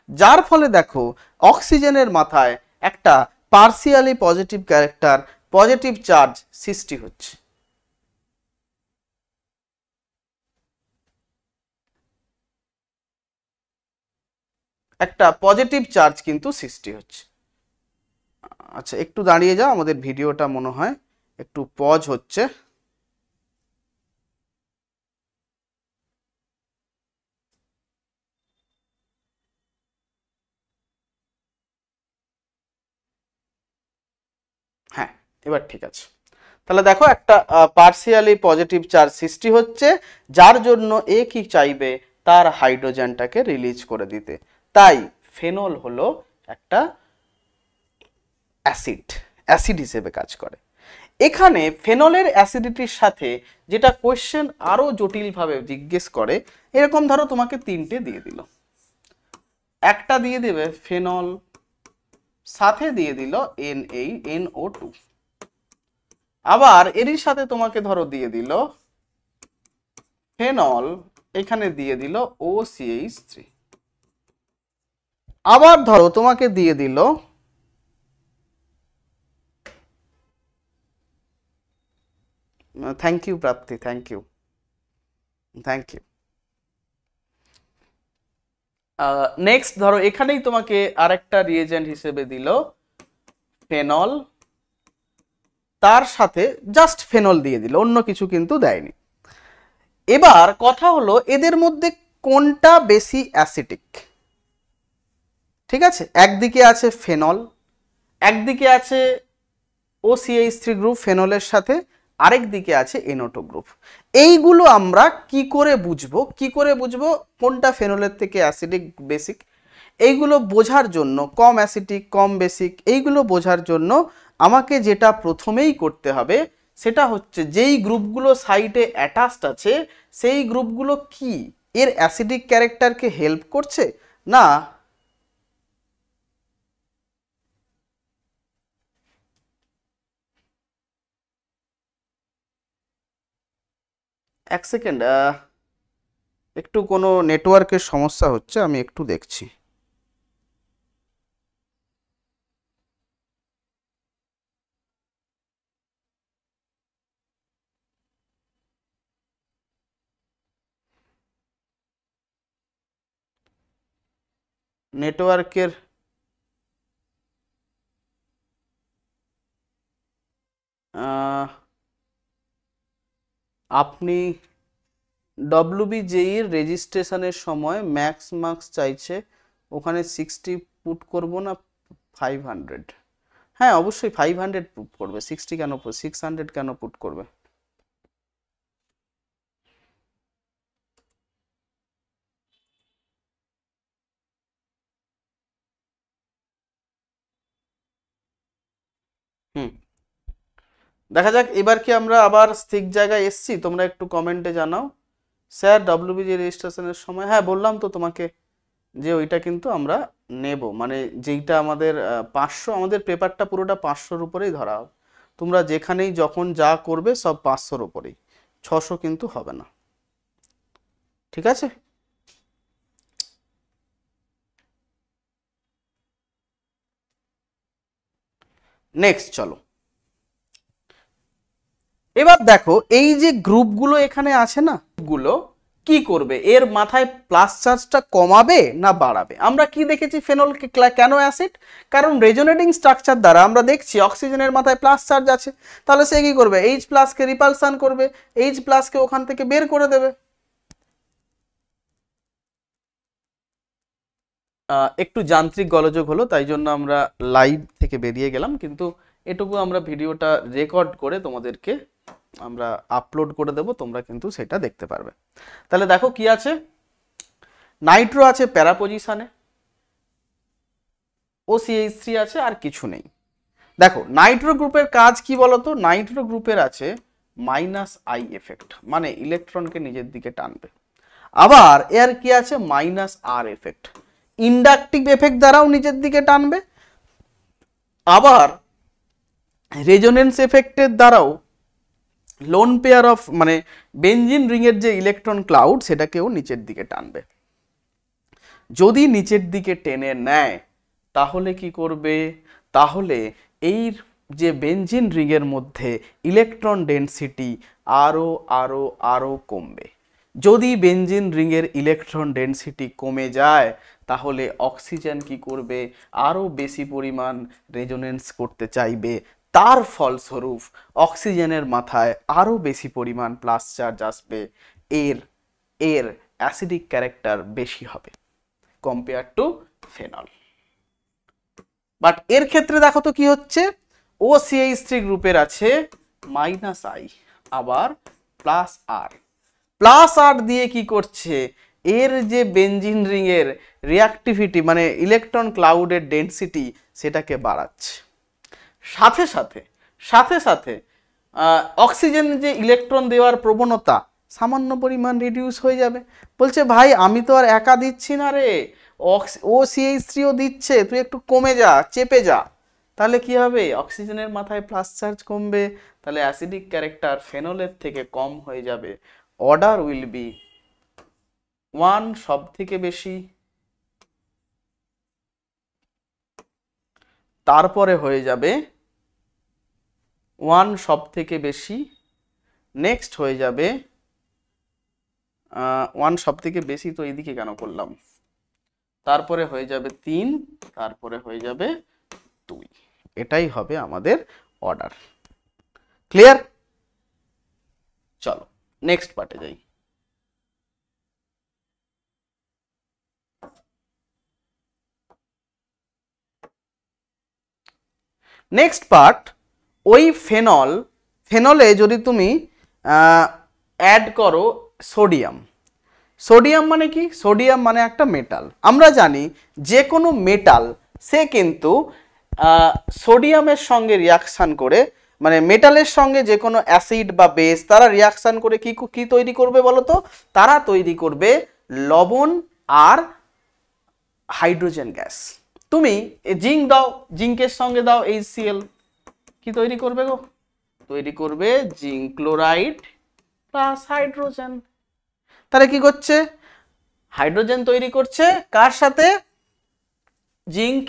যার ফলে দেখো অক্সিজেনের মাথায় একটা partially positive character, positive charge সৃষ্টি হচ্ছে। একটা পজিটিভ চার্জ কিন্তু সৃষ্টি হচ্ছে। আচ্ছা, একটু দাঁড়িয়ে যাও, আমাদের ভিডিওটা মনে হয় একটু পজ হচ্ছে। হ্যাঁ, এবার ঠিক আছে। তাহলে দেখো একটা পার্সিয়ালি পজিটিভ চার্জ সৃষ্টি হচ্ছে, যার জন্য এ কি চাইবে, তার হাইড্রোজেনটাকে রিলিজ করে দিতে। তাই ফেনল হলো একটা অ্যাসিড হিসেবে কাজ করে। এখানে ফেনলের অ্যাসিডিটির সাথে যেটা কোশ্চেন আরো জটিলভাবে জিজ্ঞেস করে, এরকম ধরো তোমাকে তিনটে দিয়ে দিল, একটা দিয়ে দেবে ফেনল, সাথে দিয়ে দিল NO2, আবার এরই সাথে তোমাকে ধরো দিয়ে দিল ফেনল, এখানে দিয়ে দিল OCH3, আবার ধরো তোমাকে দিয়ে দিল thank you Prapti, thank you. Next ধরো এখানেই তোমাকে আরেকটা রিয়েজেন্ট হিসেবে দিল ফেনল, তার সাথে জাস্ট ফেনল দিয়ে দিল, অন্য কিছু কিন্তু দেয়নি। এবার কথা হলো এদের মধ্যে কোনটা বেশি অ্যাসিডিক। ঠিক আছে, একদিকে আছে ফেনল, একদিকে আছে OCH3 গ্রুপ ফেনলের সাথে, আরেক দিকে আছে NO2 গ্রুপ। এইগুলো আমরা কি করে বুঝবো কোনটা ফেনলের থেকে অ্যাসিডিক বেসিক? এইগুলো বোঝার জন্য, কম অ্যাসিডিক কম বেসিক, এইগুলো বোঝার জন্য আমাকে যেটা প্রথমেই করতে হবে সেটা হচ্ছে যেই গ্রুপগুলো সাইটে অ্যাটাচড আছে সেই গ্রুপগুলো কি এর অ্যাসিডিক ক্যারেক্টারকে হেল্প করছে না এক সেকেন্ড, একটু কোনো নেটওয়ার্কের সমস্যা হচ্ছে, আমি একটু দেখছি। নেটওয়ার্কের আপনি ডব্লিউবিজেইর রেজিস্ট্রেশনের সময় ম্যাক্স মার্কস চাইছে, ওখানে 60 পুট করব না 500? হ্যাঁ অবশ্যই 500 পুট করবে, 60 কেন 600 কেন পুট করবে? হুম, দেখা যাক এবার কি আমরা আবার ঠিক জায়গায় এসছি। তোমরা একটু কমেন্টে জানাও। স্যার ডব্লিউবিজি রেজিস্ট্রেশনের সময়, হ্যাঁ বললাম তো তোমাকে যে ওইটা কিন্তু আমরা নেব, মানে যেইটা আমাদের 500, আমাদের পেপারটা পুরোটা 500-র উপরেই ধরা হবে। তোমরা যেখানেই যখন যা করবে সব 500-র উপরেই, 600 কিন্তু হবে না, ঠিক আছে? নেক্সট চলো, এবার দেখো এই যে গ্রুপগুলো এখানে আছে না, গুলো কি করবে, এর মাথায় প্লাস চার্জটা কমাবে না বাড়াবে? আমরা কি দেখেছি ফেনলকে কেন অ্যাসিড, কারণ রেজোনেটিং স্ট্রাকচার দ্বারা আমরা দেখছি অক্সিজেনের মাথায় প্লাস চার্জ আছে, তাহলে সে কি করবে, এইচ প্লাসকে রিপালসান করবে, এইচ প্লাসকে ওখান থেকে বের করে দেবে। একটু যান্ত্রিক গোলযোগ হলো, তাই জন্য আমরা লাইভ থেকে বেরিয়ে গেলাম, কিন্তু এটুকু আমরা ভিডিওটা রেকর্ড করে তোমাদেরকে আমরা আপলোড করে দেব, তোমরা কিন্তু সেটা দেখতে পারবে। তাহলে দেখো কি আছে, নাইট্রো আছে প্যারা পজিশনে, OCH3 আছে, আর কিছু নেই। দেখো নাইট্রো গ্রুপের কাজ কি বলতো, নাইট্রো গ্রুপের আছে মাইনাস আই এফেক্ট, মানে ইলেকট্রনকে নিজের দিকে টানবে। আবার এর কি আছে মাইনাস আর এফেক্ট, ইন্ডাকটিভ এফেক্ট দ্বারাও নিজের দিকে টানবে, আবার রেজোনেন্স এফেক্টের দ্বারাও লোন পেয়ার অফ মানে বেনজিন রিং এর যে ইলেকট্রন ক্লাউড সেটাকেও নিচের দিকে টানবে। যদি নিচের দিকে টেনে নেয় তাহলে কি করবে, তাহলে এই যে বেনজিন রিং এর মধ্যে ইলেকট্রন ডেনসিটি আরো আরো আরো কমবে। যদি বেনজিন রিং এর ইলেকট্রন ডেনসিটি কমে যায় তাহলে অক্সিজেন কি করবে, আরো বেশি পরিমাণ রেজোনেন্স করতে চাইবে, তার ফলস্বরূপ অক্সিজেনের মাথায় আরো বেশি পরিমাণ প্লাস চার্জ আসবে, এর এর অ্যাসিডিক ক্যারেক্টার বেশি হবে কম্পেয়ার টু ফেনল। বাট এর ক্ষেত্রে দেখো তো কি হচ্ছে, OCH3 গ্রুপের আছে মাইনাস আই, আবার প্লাস আর, প্লাস আর দিয়ে কি করছে, এর যে বেনজিন রিং এর রিঅ্যাক্টিভিটি মানে ইলেকট্রন ক্লাউডের ডেনসিটি সেটাকে বাড়াচ্ছে, সাথে সাথে সাথে সাথে অক্সিজেন যে ইলেকট্রন দেওয়ার প্রবণতা সামান্য পরিমাণ রিডিউস হয়ে যাবে। বলছে ভাই আমি তো আর একা দিচ্ছি না রে, OCH3ও দিচ্ছে, তুই একটু কমে যা, চেপে যা, তাহলে কি হবে, অক্সিজেনের মাথায় প্লাস চার্জ কমবে, তাহলে অ্যাসিডিক ক্যারেক্টার ফেনলের থেকে কম হয়ে যাবে, অর্ডার উইল বি 1 সব থেকে বেশি, তারপরে হয়ে যাবে 1 সব থেকে বেশি, নেক্সট হয়ে যাবে 1 সব থেকে বেশি, তো এইদিকে কেন করলাম, তারপরে হয়ে যাবে 3, তারপরে হয়ে যাবে 2, এটাই হবে আমাদের অর্ডার। ক্লিয়ার? চলো নেক্সট পার্টে যাই। নেক্সট পার্ট, ওই ফেনলে যদি তুমি অ্যাড করো সোডিয়াম, সোডিয়াম মানে কি, সোডিয়াম মানে একটা মেটাল, আমরা জানি যে কোনো মেটাল সে কিন্তু সোডিয়ামের সঙ্গে রিয়াকশান করে মানে মেটালের সঙ্গে যে কোনো অ্যাসিড বা বেস তারা রিয়াকশন করে কি কি তৈরি করবে বলো তো? তারা তৈরি করবে লবণ আর হাইড্রোজেন গ্যাস। তুমি জিঙ্ক দাও, জিঙ্কের সঙ্গে দাও HCl, কি তৈরি করবে গো? তৈরি করবে জিঙ্ক ক্লোরাইড প্লাস হাইড্রোজেন। তাহলে কি করছে? হাইড্রোজেন তৈরি করছে কার সাথে? জিঙ্ক,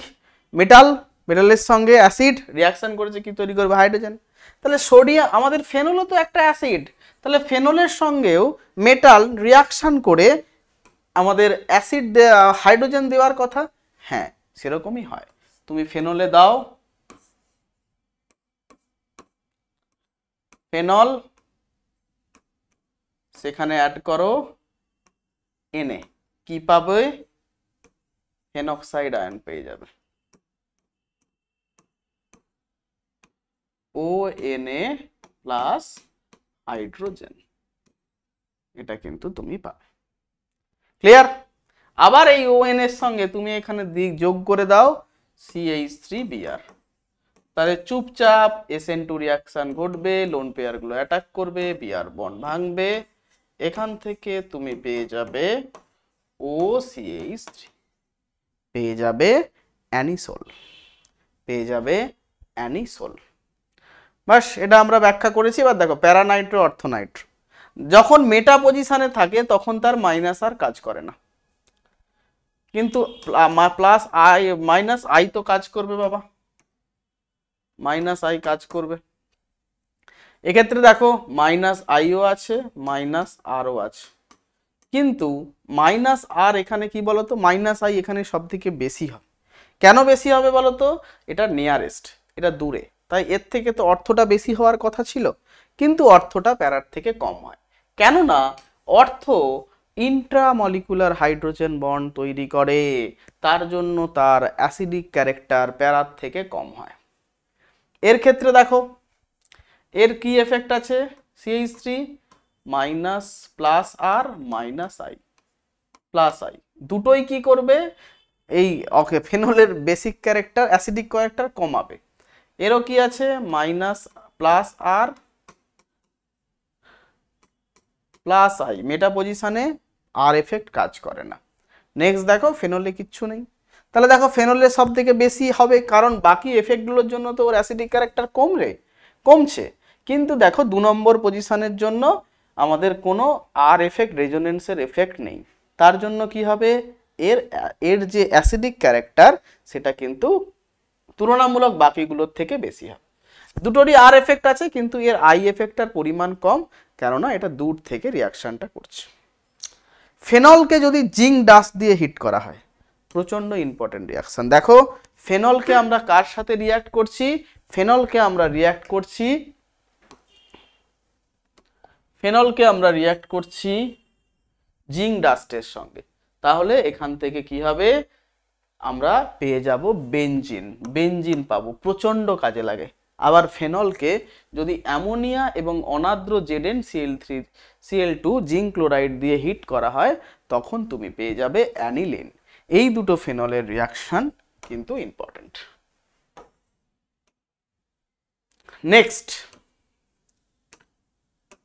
মেটালের সঙ্গে অ্যাসিড রিয়াকশন করেছে, কি তৈরি করবে? হাইড্রোজেন। তাহলে সোডিয়াম, আমাদের ফেনলও তো একটা অ্যাসিড, তাহলে ফেনলের সঙ্গেও মেটাল রিয়াকশন করে আমাদের অ্যাসিড হাইড্রোজেন দেওয়ার কথা। হ্যাঁ, সেরকমই হয়। তুমি ফেনলে দাও ফেনল, সেখানে অ্যাড করো Na, কি পাবে? ফেনক্সাইড আয়ন পেয়ে যাবে, ONa প্লাস হাইড্রোজেন, এটা কিন্তু তুমি পাবে। ক্লিয়ার? আবার এই ON এর সঙ্গে তুমি এখানে যোগ করে দাও CH3Br, তাহলে চুপচাপ SN2 রিয়াকশন ঘটবে, লোন পেয়ার গুলো অ্যাটাক করবে, বিআর বন্ড ভাঙবে, এখান থেকে তুমি পেয়ে যাবে OCH3, পেয়ে যাবে অ্যানিসোল, পেয়ে যাবে অ্যানিসোল। বাস, এটা আমরা ব্যাখ্যা করেছি। এবার দেখো প্যারানাইট্রো অর্থোনাইট্রো, যখন মেটা পজিশনে থাকে তখন তার মাইনাস আর কাজ করে না, কিন্তু প্লাস আই মাইনাস আই তো কাজ করবে বাবা, মাইনাস আই কাজ করবে। এক্ষেত্রে দেখো মাইনাস আইও আছে, মাইনাস আরও আছে, কিন্তু মাইনাস আর এখানে কি বলতো, মাইনাস আই এখানে সব থেকে বেশি হবে। কেন বেশি হবে বলতো? এটা নিয়ারেস্ট, এটা দূরে, তাই এর থেকে তো অর্থটা বেশি হওয়ার কথা ছিল, কিন্তু অর্থটা প্যারার থেকে কম হয়। কেননা অর্থ ইন্ট্রামলিকুলার হাইড্রোজেন বন্ড তৈরি করে, তার জন্য তার অ্যাসিডিক ক্যারেক্টার প্যারার থেকে কম হয়। এর ক্ষেত্রে দেখো এর কি এফেক্ট আছে? CH3 minus plus R minus I plus I দুটোই কি করবে? এই ফেনলের বেসিক ক্যারেক্টার অ্যাসিডিক ক্যারেক্টার কমাবে। এরও কি আছে? Minus plus R plus I, meta পজিশনে আর এফেক্ট কাজ করে না। নেক্সট দেখো ফেনলে কিচ্ছু নেই, তাহলে দেখো ফেনলের সব থেকে বেশি হবে, কারণ বাকি এফেক্টগুলোর জন্য তো ওর অ্যাসিডিক ক্যারেক্টার কমছে, কিন্তু দেখো 2 নম্বর পজিশনের জন্য আমাদের কোনো আর এফেক্ট, রেজোনেন্সের এফেক্ট নেই, তার জন্য কি হবে? এর যে অ্যাসিডিক ক্যারেক্টার সেটা কিন্তু তুলনামূলক বাকিগুলোর থেকে বেশি হবে। দুটোরই আর এফেক্ট আছে, কিন্তু এর আই এফেক্টটার পরিমাণ কম, কেননা এটা দূর থেকে রিয়াকশনটা করছে। ফেনলকে যদি জিঙ্ক ডাস্ট দিয়ে হিট করা হয়, প্রচন্ড ইম্পর্টেন্ট রিয়াকশন। দেখো ফেনলকে আমরা কার সাথে রিয়াক্ট করছি? ফেনলকে আমরা রিয়াক্ট করছি জিঙ্ক ডাস্টের সঙ্গে। তাহলে এখান থেকে কি হবে? আমরা পেয়ে যাব বেনজিন পাবো, প্রচন্ড কাজে লাগে। আবার ফেনলকে যদি অ্যামোনিয়া এবং অনাদ্র ZnCl3Cl2 জিঙ্ক ক্লোরাইড দিয়ে হিট করা হয়, তখন তুমি পেয়ে যাবে অ্যানিলিন। এই দুটো ফেনলের রিয়াকশন কিন্তু ইম্পর্টেন্ট। নেক্সট,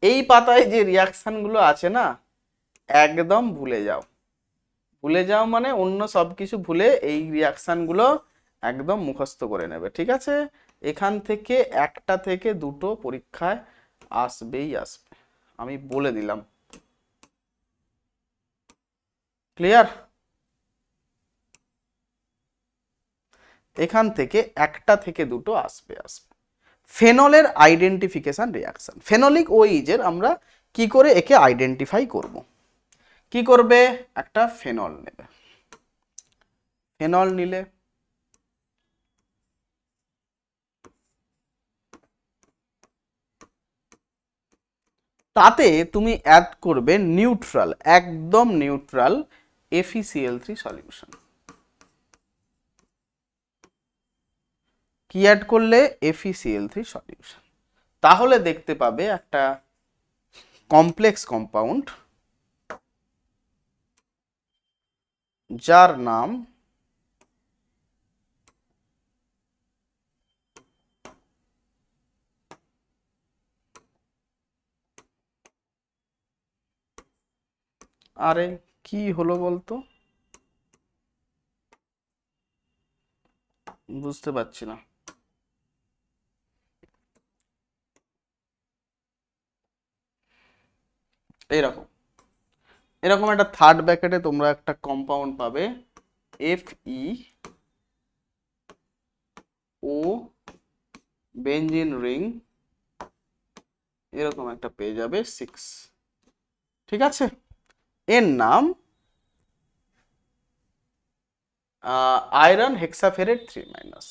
এই পাতায় যে রিয়াকশনগুলো আছে না, একদম ভুলে যাও মানে অন্য সব কিছু ভুলে এই রিয়াকশনগুলো একদম মুখস্থ করে নেবে, ঠিক আছে? এখান থেকে একটা থেকে দুটো পরীক্ষায় আসবেই আসবে, আমি বলে দিলাম। ক্লিয়ার? এখান থেকে একটা থেকে দুটো আসবে। ফেনলের আইডেন্টিফিকেশন রিয়াকশন, ফেনলিক ওইজের আমরা কি করে একে আইডেন্টিফাই করব? কি করবে? একটা ফেনল নেবে, ফেনল নিলে তাতে তুমি অ্যাড করবে নিউট্রাল, একদম নিউট্রাল FeCl3 সলিউশন। কি অ্যাড করলে? FeCl3 solution. তাহলে দেখতে পাবে একটা কমপ্লেক্স কম্পাউন্ড যার নাম আরে কি হলো বলতো, বুঝতে পারছি না। এইরকম এরকম একটা থার্ড ব্র্যাকেটে তোমরা একটা কম্পাউন্ড পাবে Fe ও বেঞ্জিন রিং, এরকম একটা পেয়ে যাবে 6। ঠিক আছে, এর নাম আয়রন হেক্সাফেরেট 3-।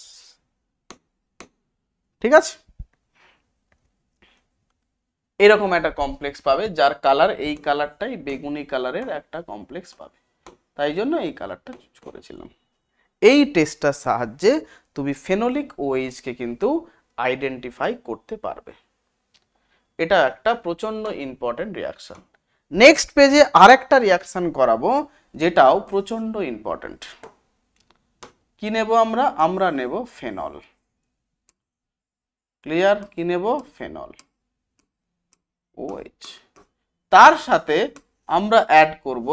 ঠিক আছে, এরকম একটা কমপ্লেক্স পাবে যার কালার এই কালারটাই বেগুনি কালারের একটা কমপ্লেক্স পাবে, তাই জন্য এই কালারটা চুজ করেছিলাম। এই টেস্টটার সাহায্যে তুমি ফেনোলিক OH কে কিন্তু আইডেন্টিফাই করতে পারবে। এটা একটা প্রচন্ড ইম্পর্টেন্ট রিয়াকশন। নেক্সট পেজে আরেকটা রিয়াকশন করাবো যেটাও প্রচন্ড ইম্পর্টেন্ট। কি নেব আমরা? আমরা নেব ফেনল। ক্লিয়ার? কি নেব? Phenol OH। তার সাথে আমরা অ্যাড করব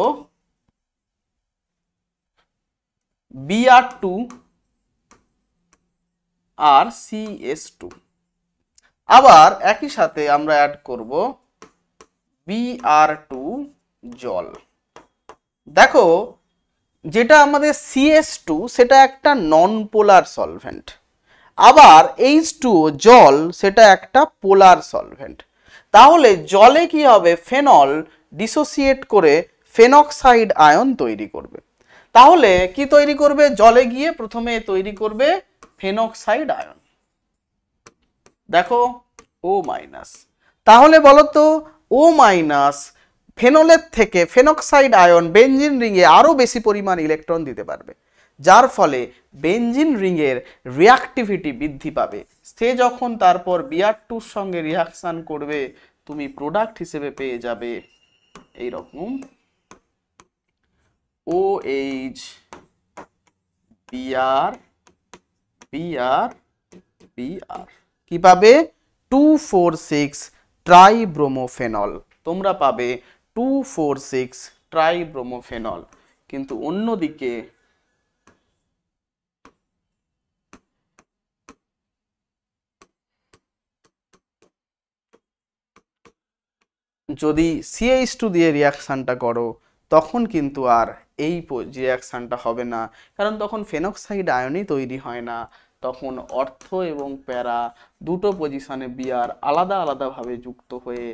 Br2 আর CS2। আবার একই সাথে আমরা অ্যাড করব Br2 জল। দেখো, যেটা আমাদের CS2 সেটা একটা নন পোলার সলভেন্ট, আবার H2O জল সেটা একটা পোলার সলভেন্ট। তাহলে জলে কি হবে? ফেনল ডিসোসিয়েট করে ফেনক্সাইড আয়ন তৈরি করবে। তাহলে কি তৈরি করবে? জলে গিয়ে প্রথমে তৈরি করবে ফেনক্সাইড আয়ন। দেখো O-। তাহলে বলো তো O- ফেনলের থেকে ফেনক্সাইড আয়ন বেঞ্জিন রিংয়ে আরো বেশি পরিমাণ ইলেকট্রন দিতে পারবে, যার ফলে বেঞ্জিন রিংয়ের রিঅ্যাক্টিভিটি বৃদ্ধি পাবে। সে যখন তারপর Br2 এর সঙ্গে রিঅ্যাকশন করবে, তুমি প্রোডাক্ট হিসেবে পেয়ে যাবে এই রকম OH Br Br Br। কি পাবে? 2,4,6 ট্রাইব্রোমোফেনল। তোমরা পাবে 2,4,6 ট্রাইব্রোমোফেনল। কিন্তু অন্যদিকে যদি CH2 দিয়ে রিয়াকশানটা করো তখন কিন্তু আর এই রিয়াকশানটা হবে না, কারণ তখন ফেনক্সাইড আয়নই তৈরি হয় না। তখন অর্থ এবং প্যারা দুটো পজিশনে Br আলাদা আলাদাভাবে যুক্ত হয়ে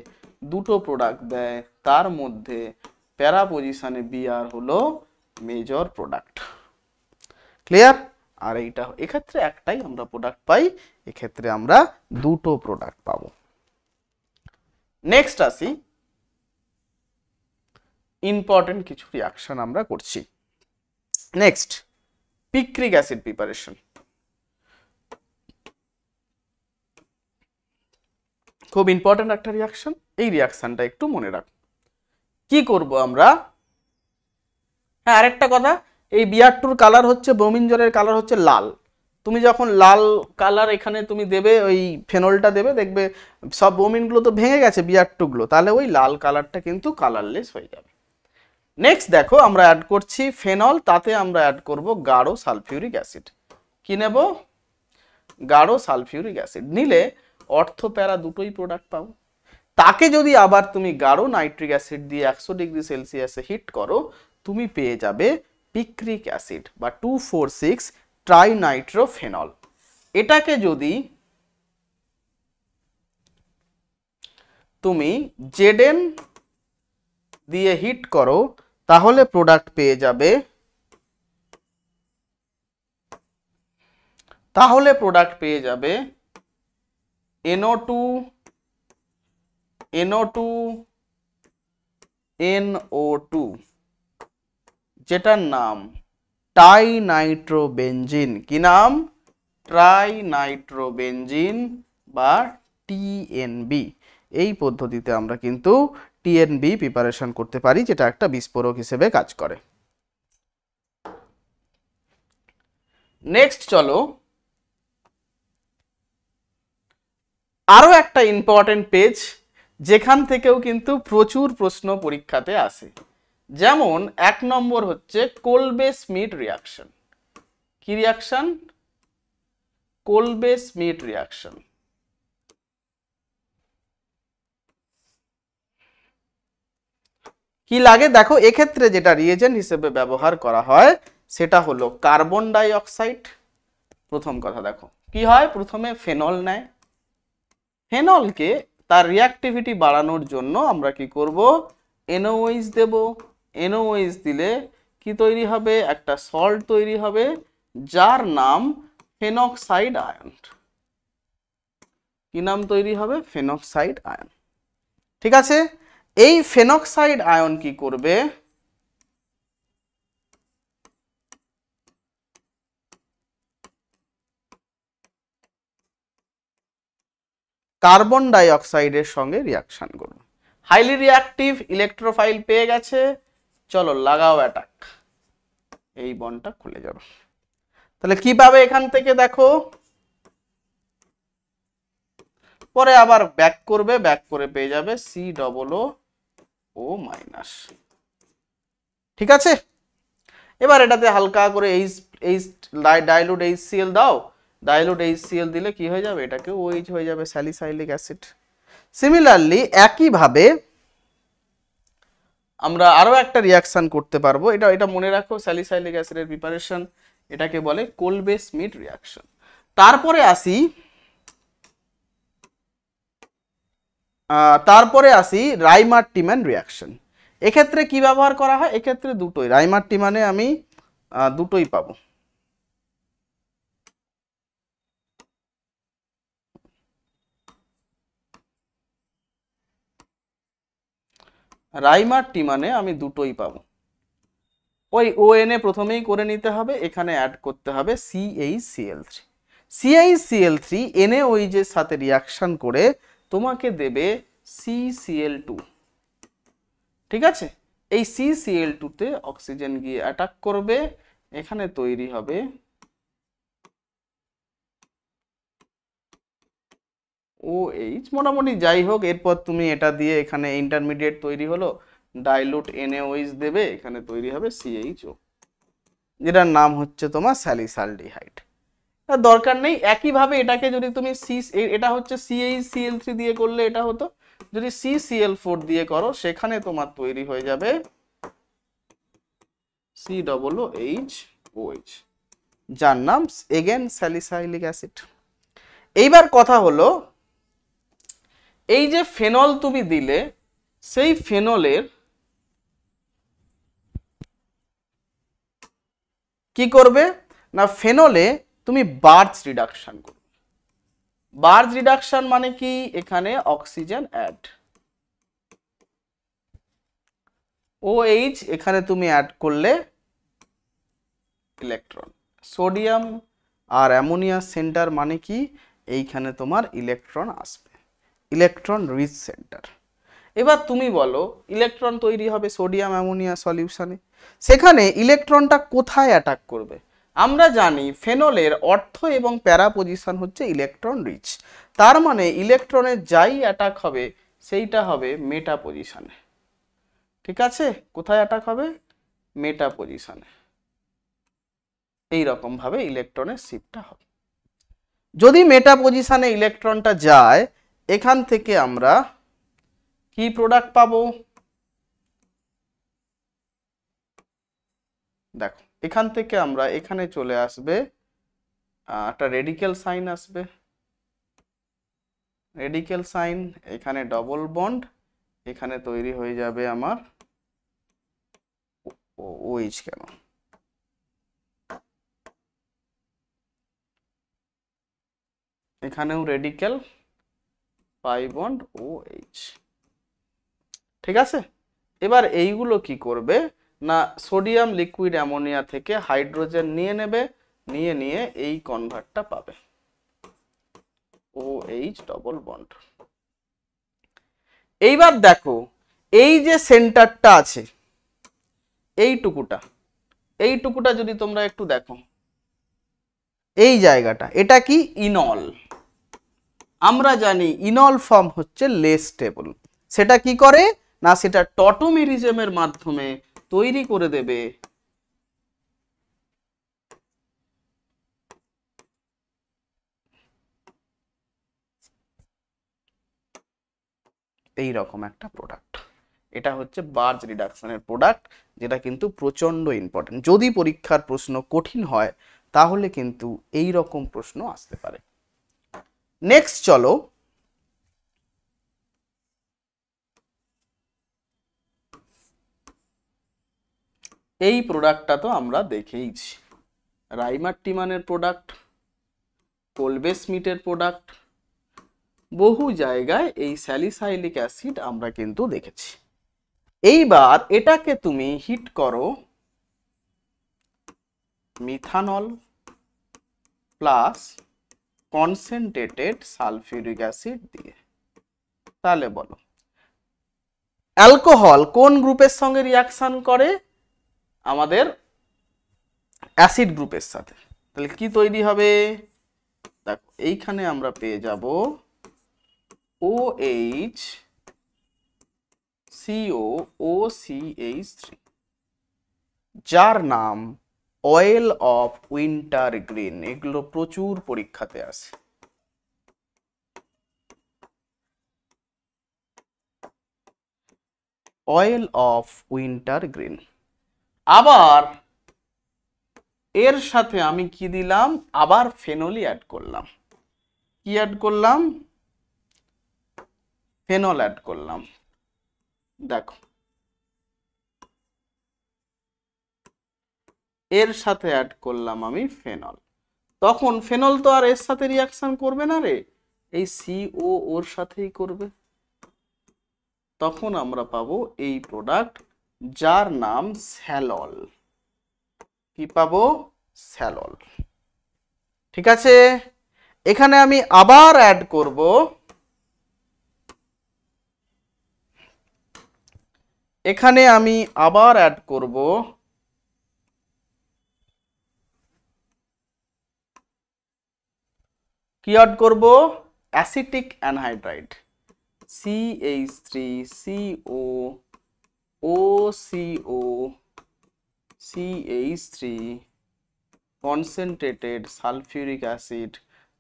দুটো প্রোডাক্ট দেয়, তার মধ্যে প্যারা পজিশনে Br হলো মেজর প্রোডাক্ট। ক্লিয়ার? আর এইটা এক্ষেত্রে একটাই আমরা প্রোডাক্ট পাই, এক্ষেত্রে আমরা দুটো প্রোডাক্ট পাবো। নেক্সট আসি, ইম্পর্টেন্ট কিছু রিয়াকশন আমরা করছি। Next, picric acid preparation. খুব ইম্পর্টেন্ট একটা রিয়াকশন, এই রিয়াকশনটা একটু মনে রাখ। কি করব আমরা? হ্যাঁ, আরেকটা কথা, এই Br2 কালার হচ্ছে, ব্রোমিন জলের কালার হচ্ছে লাল। তুমি যখন লাল কালার এখানে তুমি দেবে, ওই ফেনলটা দেবে, দেখবে সব ব্রোমিনগুলো তো ভেঙে গেছে Br2 গুলো, তাহলে ওই লাল কালারটা কিন্তু কালারলেস হয়ে যাবে। নেক্সট দেখো, আমরা অ্যাড করছি ফেনল, তাতে আমরা অ্যাড করব গাঢ় সালফিউরিক অ্যাসিড। কি নেব? গাঢ় সালফিউরিক অ্যাসিড নিলে অর্থ প্যারা দুটোই প্রোডাক্ট পাবো। তাকে যদি আবার তুমি গাঢ় নাইট্রিক অ্যাসিড দিয়ে 100 ডিগ্রি সেলসিয়াসে হিট করো, তুমি পেয়ে যাবে পিক্রিক অ্যাসিড বা 2,4,6 ট্রাইনাইট্রোফেনল। এটাকে যদি তুমি Zn দিয়ে হিট করো, তাহলে প্রোডাক্ট পেয়ে যাবে NO2 NO2 যেটার নাম টাইনাইট্রোবেনজিন। কি নাম? ট্রাইনাইট্রোবেনজিন বা TNB। এই পদ্ধতিতে আমরা কিন্তু TNB প্রিপারেশন করতে পারি, যেটা একটা বিস্ফোরক হিসেবে কাজ করে। নেক্সট চলো, আরো একটা ইম্পর্টেন্ট পেজ, যেখান থেকেও কিন্তু প্রচুর প্রশ্ন পরীক্ষাতে আসে। যেমন 1 নম্বর হচ্ছে কোলবে স্মিথ রিয়াকশন। কি রিয়াকশন? কোলবে Smith reaction. কি লাগে দেখো, এক্ষেত্রে যেটা রিয়েজেন্ট হিসেবে ব্যবহার করা হয় সেটা হলো কার্বন ডাই অক্সাইড। প্রথম কথা দেখো কি হয়, প্রথমে ফেনল নেয়, ফেনলকে তার রিঅ্যাক্টিভিটি বাড়ানোর জন্য আমরা কি করব, NOH দেব। NOH দিলে কি তৈরি হবে, একটা সল্ট তৈরি হবে যার নাম ফেনক্সাইড আয়ন। কি নাম তৈরি হবে? Phenoxide ion. ঠিক আছে, এই ফেনক্সাইড আয়ন কি করবে, কার্বন ডাই অক্সাইডের সঙ্গে রিয়াকশন করবে। হাইলি রিঅ্যাক্টিভ ইলেকট্রোফাইল পেয়ে গেছে, চলো লাগাও অ্যাটাক, এই বন্ডটা খুলে যাবে। তাহলে কি পাবে এখান থেকে দেখো, পরে আবার ব্যাক করবে, ব্যাক করে পেয়ে যাবে COO-। ঠিক আছে, এবার এটাতে হালকা করে ডাইলুট HCl দাও, ডাইলুট HCl দিলে কি হয়ে যাবে, এটাকে OH হয়ে যাবে, স্যালিসাইলিক অ্যাসিড। সিমিলারলি একইভাবে আমরা আরো একটা রিয়াকশন করতে পারবো, এটা মনে রাখো, স্যালিসাইলিক অ্যাসিডের প্রিপারেশন, এটাকে বলে কোলবে স্মিথ রিয়াকশন। তারপরে আসি রাইমার-টিম্যান রিয়াকশন। এক্ষেত্রে কি ব্যবহার করা হয়, এক্ষেত্রে দুটোই, রাইমার-টিম্যানে আমি দুটোই পাবো। রাইমার-টিম্যানে আমি দুটোই পাবো। ওই ON প্রথমেই করে নিতে হবে, এখানে অ্যাড করতে হবে CH-Cl3। CH-Cl3 NaOH এর সাথে রিয়াকশন করে তোমাকে দেবে CCl2। ঠিক আছে, এই CCl2 তে অক্সিজেন গিয়ে অ্যাটাক করবে, এখানে তৈরি হবে OH। মোটামুটি যাই হোক, এরপর তুমি এটা দিয়ে এখানে ইন্টারমিডিয়েট তৈরি হলো, ডাইলুট NaOH দেবে, এখানে তৈরি হবে CHO, যেটার নাম হচ্ছে তোমার স্যালিসালডিহাইড। দরকার নেই, একইভাবে এটাকে যদি তুমি এটা হচ্ছে CH-Cl3 দিয়ে করলে এটা হতো, যদি CCl4 দিয়ে করো সেখানে তোমার তৈরি হয়ে যাবে COOH, যার নাম এগেন স্যালিসাইলিক অ্যাসিড। এইবার কথা হলো, এই যে ফেনল তুমি দিলে, সেই ফেনলের কি করবে না, ফেনলে তুমি বার্জ রিডাকশন করবে। বার্জ রিডাকশন মানে কি, এখানে অক্সিজেন অ্যাড, OH এখানে তুমি অ্যাড করলে ইলেকট্রন, সোডিয়াম আর অ্যামোনিয়া সেন্টার মানে কি, এইখানে তোমার ইলেকট্রন আসবে, ইলেকট্রন রিচ সেন্টার। এবার তুমি বলো ইলেকট্রন তৈরি হবে সোডিয়াম অ্যামোনিয়া সলিউশনে, সেখানে ইলেকট্রনটা কোথায় অ্যাটাক করবে? আমরা জানি ফেনলের অর্থ এবং প্যারা পজিশন হচ্ছে ইলেকট্রন রিচ, তার মানে ইলেকট্রনের যাই অ্যাটাক হবে সেইটা হবে মেটা পজিশনে। ঠিক আছে, কোথায় অ্যাটাক হবে? মেটা পজিশনে। এইরকম ভাবে ইলেকট্রনের শিফটটা হবে। যদি মেটা পজিশনে ইলেকট্রনটা যায়, এখান থেকে আমরা কি প্রোডাক্ট পাবো, দেখো এখান থেকে আমরা এখানে চলে আসবে একটা রেডিক্যাল সাইন আসবে, রেডিক্যাল সাইন, এখানে ডবল বন্ড, এখানে তৈরি হয়ে যাবে আমার OH। কেন এখানেও রেডিক্যাল, পাই বন্ড OH। ঠিক আছে, এবার এইগুলো কি করবে না, সোডিয়াম লিকুইড অ্যামোনিয়া থেকে হাইড্রোজেন নিয়ে নেবে, নিয়ে এই কনভার্টটা পাবে, OH ডবল বন্ড। এইবার দেখো এই যে সেন্টারটা আছে, এইটুকুটা যদি তোমরা একটু দেখো, এই জায়গাটা, এটা কি ইনল। আমরা জানি ইনল ফর্ম হচ্ছে লেস স্টেবল, সেটা কি করে না, সেটা টটোমেরিজমের মাধ্যমে তৈরি করে দেবে এই রকম একটা প্রোডাক্ট। এটা হচ্ছে বার্জ রিডাকশনের প্রোডাক্ট, যেটা কিন্তু প্রচন্ড ইম্পর্টেন্ট। যদি পরীক্ষার প্রশ্ন কঠিন হয় তাহলে কিন্তু এই রকম প্রশ্ন আসতে পারে। নেক্সট চলো, এই প্রোডাক্টটা তো আমরা দেখেইছি, রাইমার টিমানের প্রোডাক্ট, কোলবে স্মিথের প্রোডাক্ট, বহু জায়গায় এই স্যালিসাইলিক অ্যাসিড আমরা কিন্তু দেখেছি। এইবার এটাকে তুমি হিট করো methanol plus concentrated sulphuric acid দিয়ে, তাহলে বলো অ্যালকোহল কোন গ্রুপের সঙ্গে রিয়াকশন করে? আমাদের অ্যাসিড গ্রুপের সাথে। তাহলে কি তৈরি হবে? দেখো এইখানে আমরা পেয়ে যাব OH CO OCH3, যার নাম অয়েল অফ উইন্টার গ্রিন। এগুলো প্রচুর পরীক্ষাতে আসে। Oil of winter green. আবার এর সাথে আমি কি দিলাম? আবার ফেনলই অ্যাড করলাম। কি অ্যাড করলাম? ফেনল অ্যাড করলাম। দেখো এর সাথে অ্যাড করলাম আমি ফেনল। তখন ফেনল তো আর এর সাথে রিয়াকশন করবে না রে, এই CO ওর সাথেই করবে। তখন আমরা পাবো এই প্রোডাক্ট, যার নাম স্যালল। কি পাবো? স্যালল। ঠিক আছে, এখানে আমি আবার অ্যাড করব কি অ্যাড করব? Acetic anhydride CH3CO OCO CH3 concentrated sulphuric acid.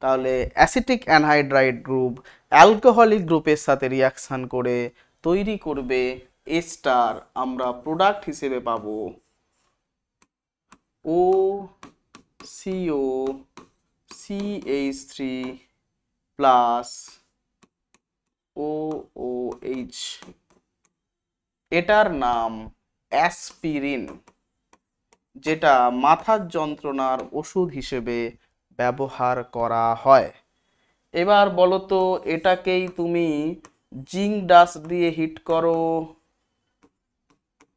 তাহলে অ্যাসিটিক অ্যানহাইড্রাইড গ্রুপ অ্যালকোহলিক গ্রুপের সাথে রিয়াকশন করে তৈরি করবে এস্টার। আমরা প্রোডাক্ট হিসেবে পাবো OCO CH3 প্লাস OOH। এটার নাম অ্যাসপিরিন, যেটা মাথার যন্ত্রণার ওষুধ হিসেবে ব্যবহার করা হয়। এবার বলো তো, এটাকেই তুমি জিঙ্ক ডাস্ট দিয়ে হিট করো,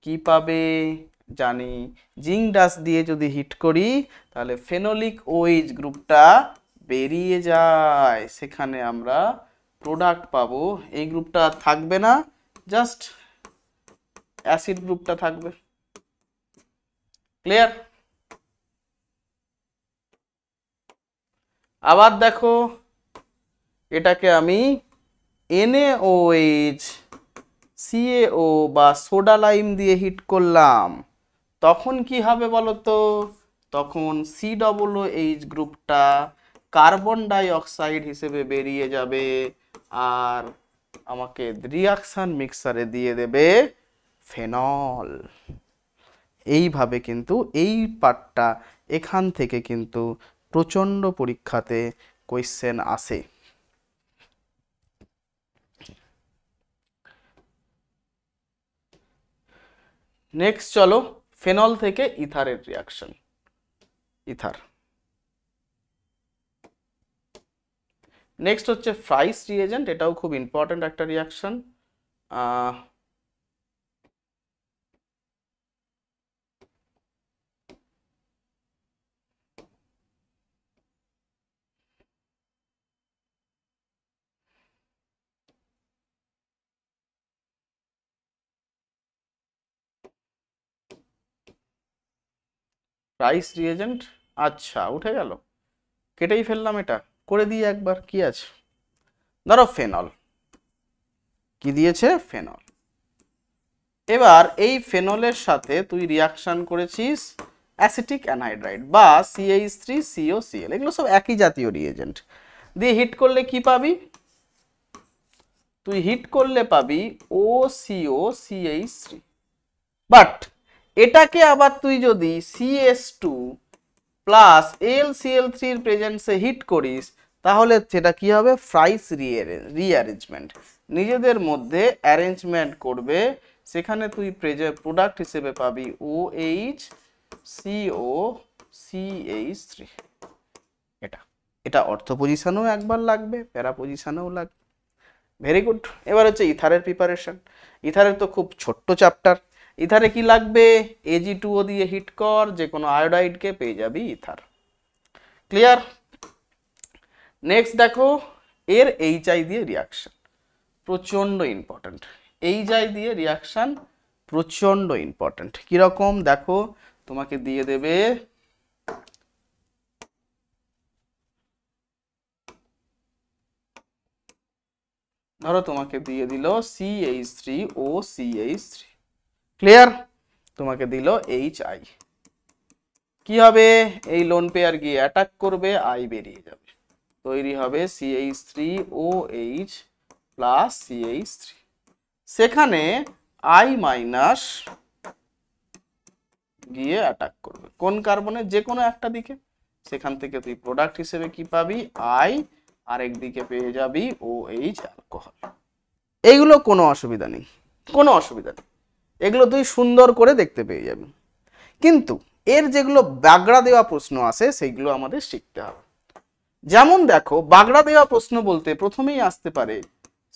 কি পাবে? জানি জিঙ্ক ডাস্ট দিয়ে যদি হিট করি তাহলে ফেনোলিক OH গ্রুপটা বেরিয়ে যায়, সেখানে আমরা প্রোডাক্ট পাবো। এই গ্রুপটা থাকবে না, জাস্ট অ্যাসিড গ্রুপটা থাকবে। ক্লিয়ার? আবার দেখো এটাকে আমি NaOH CaO বা সোডা লাইম দিয়ে হিট করলাম, তখন কি হবে বলো তো? তখন COOH গ্রুপটা কার্বন ডাই অক্সাইড হিসেবে বেরিয়ে যাবে, আর আমাকে রিয়াকশন মিক্সারে দিয়ে দেবে ফেনল। এইভাবে কিন্তু এই পার্টটা এখান থেকে কিন্তু প্রচন্ড পরীক্ষাতে কোয়েশ্চেন আসে। নেক্সট চলো, ফেনল থেকে ইথারের রিয়াকশন। ইথার। নেক্সট হচ্ছে ফ্রাইস রিএজেন্ট, এটাও খুব ইম্পর্টেন্ট একটা রিয়াকশন। ফ্রাইস রিএজেন্ট, আচ্ছা উঠে গেল, কেটেই ফেললাম। এটা করে দিই একবার, কি আছে? ধরো ফেনল, কি দিয়েছে? ফেনল। এবার এই ফেনলের সাথে তুই রিয়াকশন করেছিস অ্যাসিটিক অ্যানহাইড্রাইড বা CH3COCl, এগুলো সব একই জাতীয় রিএজেন্ট দিয়ে হিট করলে কি পাবি? তুই হিট করলে পাবি OCOCH3, বাট এটাকে আবার তুই যদি CS2 প্লাস AlCl3 এর প্রেজেন্সে হিট করিস তাহলে সেটা কি হবে? ফ্রাইস রিঅ্যারেঞ্জমেন্ট, নিজেদের মধ্যে অ্যারেঞ্জমেন্ট করবে, সেখানে তুই প্রোডাক্ট হিসেবে পাবি OHCOCH3। এটা এটা অর্থ পজিশনেও একবার লাগবে, প্যারা পজিশনেও লাগবে। Very good. এবার হচ্ছে ইথারের প্রিপারেশন। ইথারের তো খুব ছোট্ট চ্যাপ্টার। ইথারে কি লাগবে? Ag2O দিয়ে হিট কর, যে কোনো আয়োডাইডকে পেয়ে যাবি ইথার। ক্লিয়ার? নেক্সট দেখো এর HI দিয়ে রিয়াকশন প্রচন্ড ইম্পর্টেন্ট। HI দিয়ে রিয়াকশন প্রচন্ড ইম্পর্টেন্ট। কিরকম দেখো, তোমাকে দিয়ে দেবে ধরো তোমাকে দিয়ে দিল CH3OCH3, ক্লিয়ার? তোমাকে দিল HI, কি হবে? এই লোন পেয়ার গিয়ে অ্যাটাক করবে, I বেরিয়ে যাবে, তৈরি হবে CH3OH প্লাস CH3, সেখানে I মাইনাস গিয়ে অ্যাটাক করবে কোন কার্বনের? যে কোনো একটা দিকে, সেখান থেকে তুই প্রোডাক্ট হিসেবে কি পাবি? I, আর একদিকে পেয়ে যাবি OH অ্যালকোহল। এইগুলো কোনো অসুবিধা নেই, কোনো অসুবিধা নেই, এগুলো তুই সুন্দর করে দেখতে পেয়ে যাবি। কিন্তু এর যেগুলো বাগড়া দেওয়া প্রশ্ন আসে সেইগুলো আমাদের শিখতে হবে। যেমন দেখো বাগড়া দেওয়া প্রশ্ন বলতে প্রথমেই আসতে পারে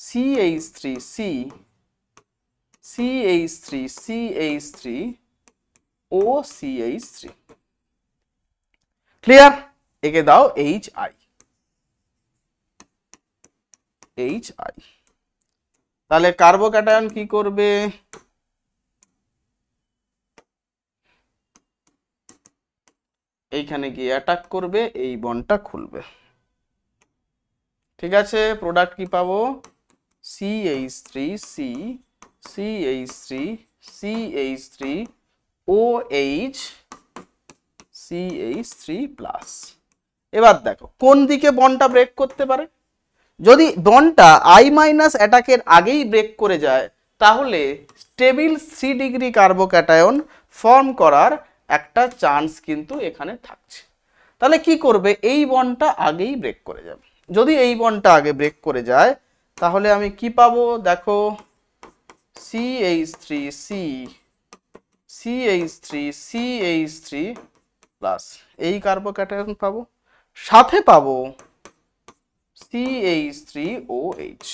CH3C, CH3CH3 OCH3, ক্লিয়ার? একে দাও HI, HI, তাহলে কার্বোক্যাটায়ন কি করবে? এইখানে গিয়ে অ্যাটাক করবে, এই বন্ডটা খুলবে, ঠিক আছে? প্রোডাক্ট কি পাবো? CH3C, CH3, CH3 OH CH3 plus. এবার দেখো কোন দিকে বন্ডটা ব্রেক করতে পারে। যদি বন্ডটা I মাইনাস অ্যাটাকের আগেই ব্রেক করে যায় তাহলে স্টেবিল 3 ডিগ্রি কার্বোক্যাটায়ন ফর্ম করার একটা চান্স কিন্তু এখানে থাকছে। তাহলে কি করবে? এই বন্ডটা আগেই ব্রেক করে যাবে। যদি এই বন্ডটা আগে ব্রেক করে যায় তাহলে আমি কি পাবো? দেখো CH3C, CH3 প্লাস এই কার্বোক্যাটায়ন পাবো, সাথে পাবো CH3OH,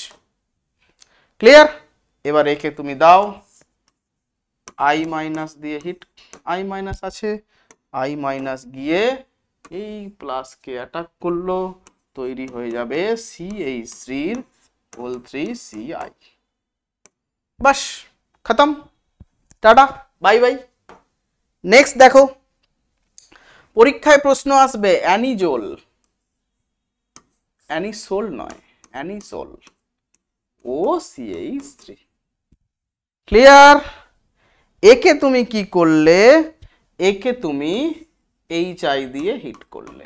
ক্লিয়ার? এবার একে তুমি দাও I মাইনাস দিয়ে হিট, I মাইনাস আছে, I মাইনাস গিয়ে এই প্লাস কে অ্যাটাক করলো, তৈরি হয়ে যাবে CH3CI। বাস, খতম, টাটা, বাই বাই। নেক্সট দেখো পরীক্ষায় প্রশ্ন আসবে অ্যানিজোল, অ্যানিসোল নয়, অ্যানিসোল OCH3, ক্লিয়ার? একে তুমি কি করলে? একে তুমি HI দিয়ে হিট করলে,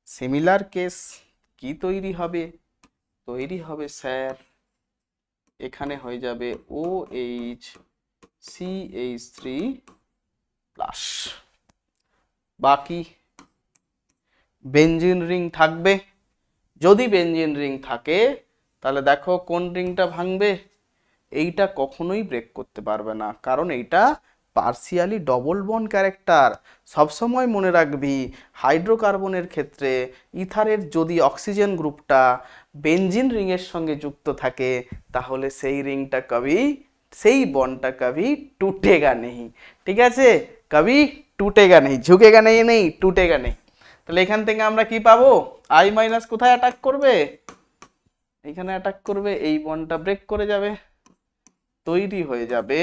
সিমিলার কেস কি তৈরি হবে? তৈরি হবে স্যার এখানে হয়ে যাবে OH CH3 প্লাস, বাকি বেনজিন রিং থাকবে। যদি বেনজিন রিং থাকে তাহলে দেখো কোন রিংটা ভাঙবে? এইটা কখনোই ব্রেক করতে পারবে না, কারণ এইটা পার্সিয়ালি ডবল বন্ড ক্যারেক্টার। সবসময় মনে রাখবি হাইড্রোকার্বনের ক্ষেত্রে ইথারের যদি অক্সিজেন গ্রুপটা বেনজিন রিংয়ের সঙ্গে যুক্ত থাকে তাহলে সেই রিংটা কবি, সেই বন্ডটা কবি টুটেগা নেই, ঠিক আছে? কবি টুটেগা নেই, ঝুঁকেগা নেই, নেই টুটেগা নেই। তাহলে এখান থেকে আমরা কি পাবো? I মাইনাস কোথায় অ্যাটাক করবে? এখানে অ্যাটাক করবে, এই বন্ডটা ব্রেক করে যাবে, তৈরি হয়ে যাবে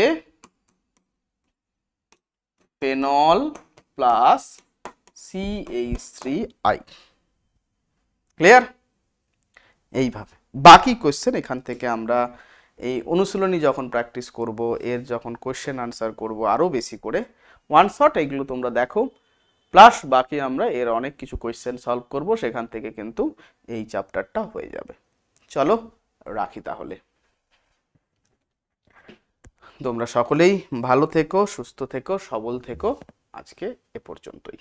ফেনল প্লাস CH3I, ক্লিয়ার? এইভাবে বাকি কোশ্চেন এখান থেকে আমরা এই অনুশীলনী যখন প্র্যাকটিস করব, এর যখন কোয়েশ্চেন আনসার করব আরও বেশি করে, ওয়ান শট এগুলো তোমরা দেখো, প্লাস বাকি আমরা এর অনেক কিছু কোয়েশ্চেন সলভ করব, সেখান থেকে কিন্তু এই চ্যাপ্টারটা হয়ে যাবে। চলো রাখি তাহলে। তোমরা সকলেই ভালো থেকো, সুস্থ থেকো, সবল থেকো। আজকে এ পর্যন্তই।